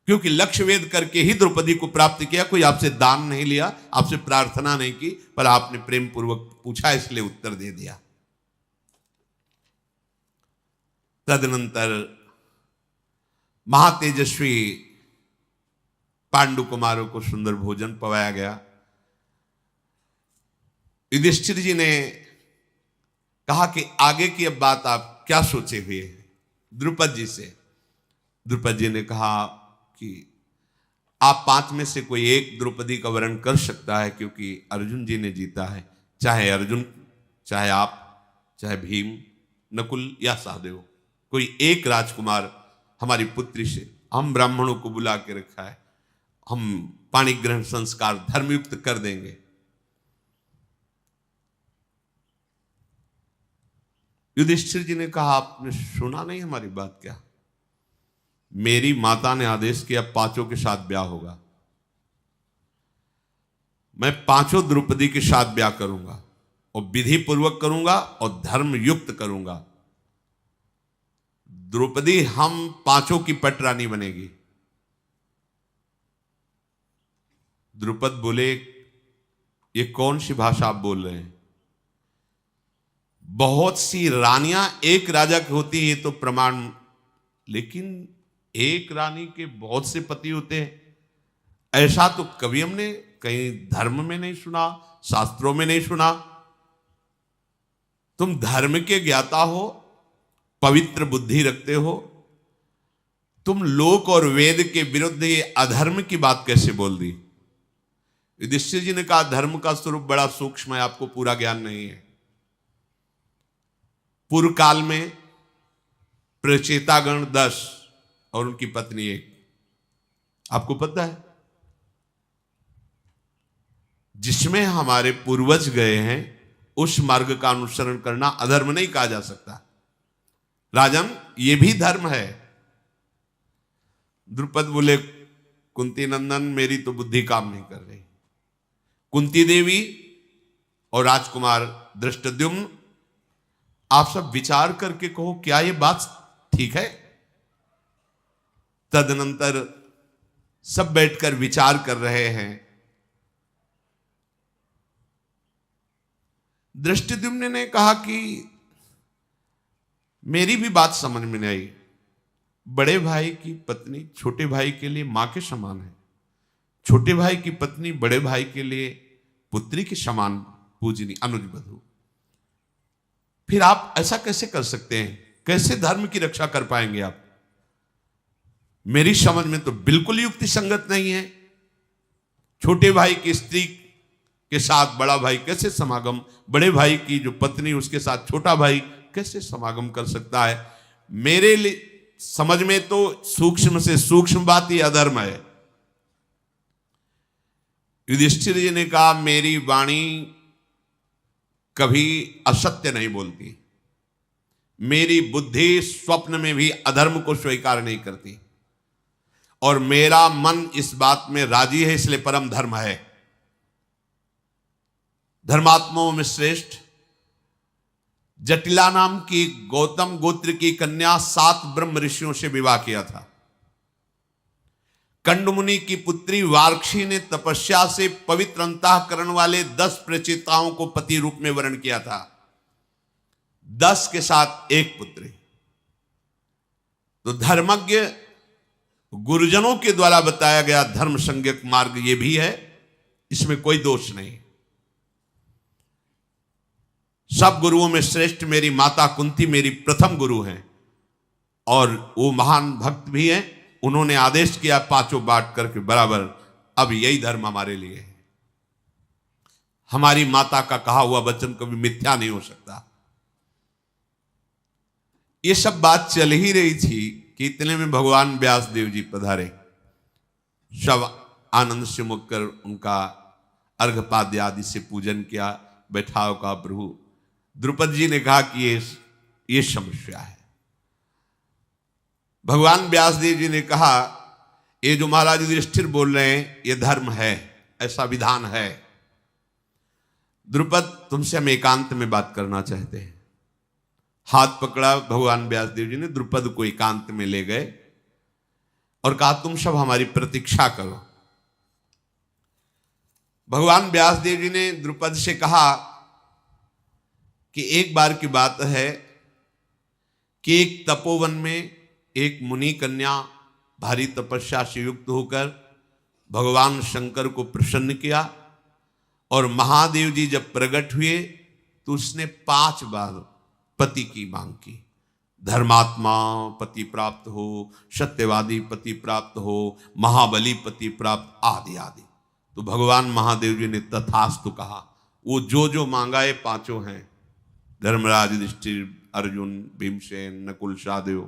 क्योंकि लक्ष्य भेद करके ही द्रौपदी को प्राप्त किया। कोई आपसे दान नहीं लिया, आपसे प्रार्थना नहीं की, पर आपने प्रेम पूर्वक पूछा इसलिए उत्तर दे दिया। तदनंतर महातेजस्वी पांडु कुमारों को सुंदर भोजन पवाया गया। युधिष्ठिर जी ने कहा कि आगे की अब बात आप क्या सोचे हुए हैं द्रुपद जी से। द्रुपद जी ने कहा कि आप पांच में से कोई एक द्रौपदी का वर्ण कर सकता है, क्योंकि अर्जुन जी ने जीता है। चाहे अर्जुन, चाहे आप, चाहे भीम, नकुल या सहदेव, कोई एक राजकुमार हमारी पुत्री से, हम ब्राह्मणों को बुला के रखा है, हम पाणी ग्रहण संस्कार धर्मयुक्त कर देंगे। युधिष्ठिर जी ने कहा, आपने सुना नहीं हमारी बात क्या? मेरी माता ने आदेश किया पांचों के साथ ब्याह होगा, मैं पांचों द्रौपदी के साथ ब्याह करूंगा और विधि पूर्वक करूंगा और धर्म युक्त करूंगा। द्रौपदी हम पांचों की पटरानी बनेगी। द्रुपद बोले, ये कौन सी भाषा आप बोल रहे हैं? बहुत सी रानियां एक राजा की होती है, ये तो प्रमाण, लेकिन एक रानी के बहुत से पति होते हैं, ऐसा तो कभी हमने कहीं धर्म में नहीं सुना, शास्त्रों में नहीं सुना। तुम धर्म के ज्ञाता हो, पवित्र बुद्धि रखते हो, तुम लोक और वेद के विरुद्ध ये अधर्म की बात कैसे बोल दी? युधिष्ठिर जी ने कहा, धर्म का स्वरूप बड़ा सूक्ष्म है, आपको पूरा ज्ञान नहीं है। पूर्व काल में प्रचेतागण 10 और उनकी पत्नी 1, आपको पता है, जिसमें हमारे पूर्वज गए हैं, उस मार्ग का अनुसरण करना अधर्म नहीं कहा जा सकता। राजन, ये भी धर्म है। द्रुपद बोले, कुंती नंदन, मेरी तो बुद्धि काम नहीं कर रही। कुंती देवी और राजकुमार धृष्टद्युम्न, आप सब विचार करके कहो, क्या ये बात ठीक है? तदनंतर सब बैठकर विचार कर रहे हैं। धृष्टद्युम्न ने कहा कि मेरी भी बात समझ में नहीं आई। बड़े भाई की पत्नी छोटे भाई के लिए मां के समान है, छोटे भाई की पत्नी बड़े भाई के लिए पुत्री के समान पूजनी, अनुज बधू। फिर आप ऐसा कैसे कर सकते हैं? कैसे धर्म की रक्षा कर पाएंगे आप? मेरी समझ में तो बिल्कुल युक्ति संगत नहीं है। छोटे भाई की स्त्री के साथ बड़ा भाई कैसे समागम, बड़े भाई की जो पत्नी उसके साथ छोटा भाई कैसे समागम कर सकता है? मेरे लिए समझ में तो सूक्ष्म से सूक्ष्म बात ही अधर्म है। युधिष्ठिर जी ने कहा, मेरी वाणी कभी असत्य नहीं बोलती, मेरी बुद्धि स्वप्न में भी अधर्म को स्वीकार नहीं करती, और मेरा मन इस बात में राजी है, इसलिए परम धर्म है। धर्मात्माओं में श्रेष्ठ जटिला नाम की गौतम गोत्र की कन्या 7 ब्रह्म ऋषियों से विवाह किया था। कंडमुनि की पुत्री वार्क्षी ने तपस्या से पवित्र अंतःकरण वाले 10 प्रचेताओं को पति रूप में वर्ण किया था, 10 के साथ एक पुत्री। तो धर्मज्ञ गुरुजनों के द्वारा बताया गया धर्म संज्ञक मार्ग ये भी है, इसमें कोई दोष नहीं। सब गुरुओं में श्रेष्ठ मेरी माता कुंती मेरी प्रथम गुरु हैं, और वो महान भक्त भी हैं। उन्होंने आदेश किया पांचों बांट करके बराबर, अब यही धर्म हमारे लिए है। हमारी माता का कहा हुआ वचन कभी मिथ्या नहीं हो सकता। ये सब बात चल ही रही थी कि इतने में भगवान व्यास देव जी पधारे। सब आनंद से मुकर उनका अर्घपाद्य आदि से पूजन किया, बैठाव का प्रभु। द्रुपद जी ने कहा कि ये समस्या है। भगवान व्यास देव जी ने कहा, ये जो महाराज युधिष्ठिर बोल रहे हैं ये धर्म है, ऐसा विधान है। द्रुपद, तुमसे हम एकांत में बात करना चाहते हैं। हाथ पकड़ा भगवान व्यास देव जी ने, द्रुपद को एकांत में ले गए और कहा, तुम सब हमारी प्रतीक्षा करो। भगवान व्यास देव जी ने द्रुपद से कहा कि एक बार की बात है कि एक तपोवन में एक मुनि कन्या भारी तपस्या से युक्त होकर भगवान शंकर को प्रसन्न किया, और महादेव जी जब प्रकट हुए तो उसने 5 बार पति की मांग की। धर्मात्मा पति प्राप्त हो, सत्यवादी पति प्राप्त हो, महाबली पति प्राप्त आदि आदि। तो भगवान महादेव जी ने तथास्तु कहा। वो जो मांगा ये पांचों हैं, धर्मराज, युधिष्ठिर, अर्जुन, भीमसेन, नकुल, सहदेव।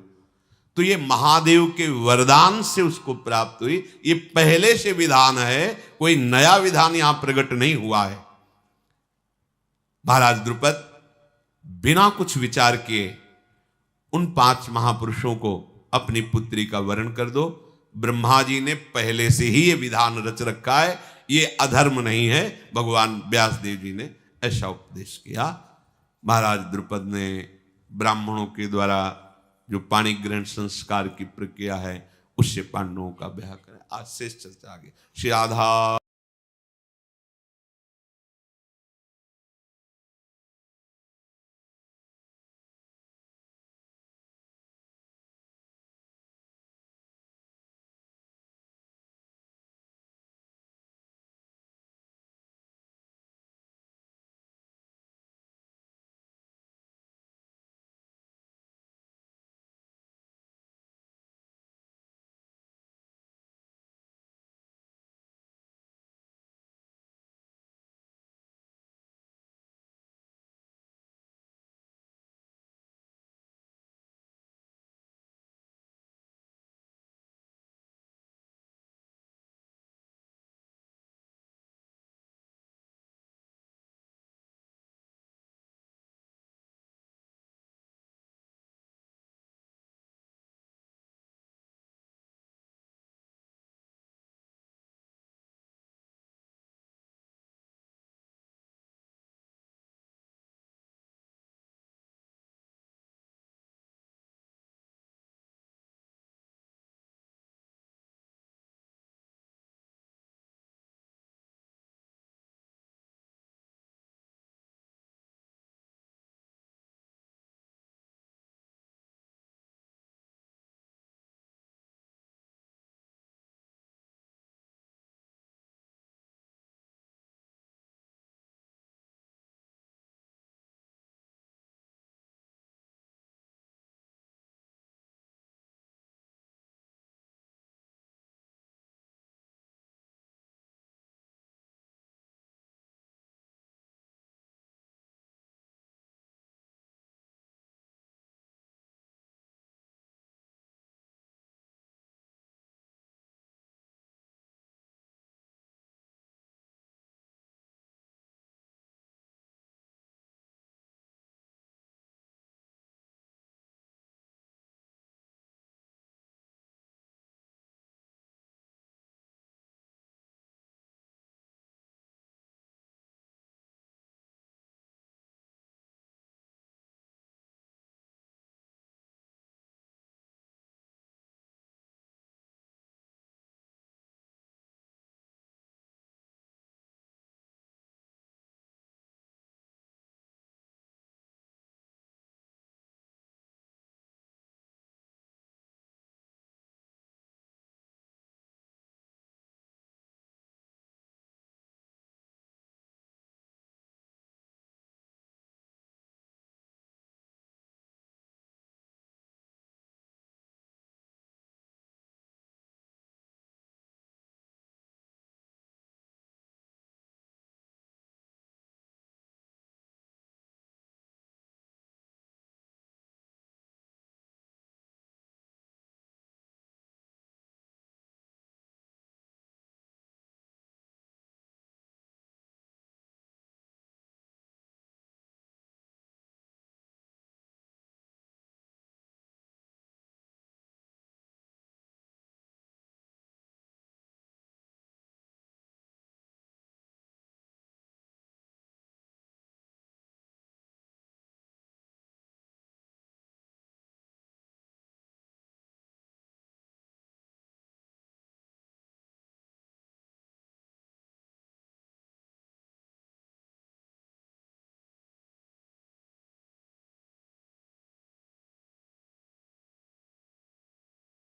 तो ये महादेव के वरदान से उसको प्राप्त हुई। ये पहले से विधान है, कोई नया विधान यहां प्रकट नहीं हुआ है। महाराज द्रुपद बिना कुछ विचार किए उन 5 महापुरुषों को अपनी पुत्री का वरण कर दो। ब्रह्मा जी ने पहले से ही ये विधान रच रखा है, ये अधर्म नहीं है। भगवान व्यास देव जी ने ऐसा उपदेश किया। महाराज द्रुपद ने ब्राह्मणों के द्वारा जो पाणी ग्रहण संस्कार की प्रक्रिया है, उससे पांडवों का ब्याह करें। आज शेष चर्चा आगे। श्री राधा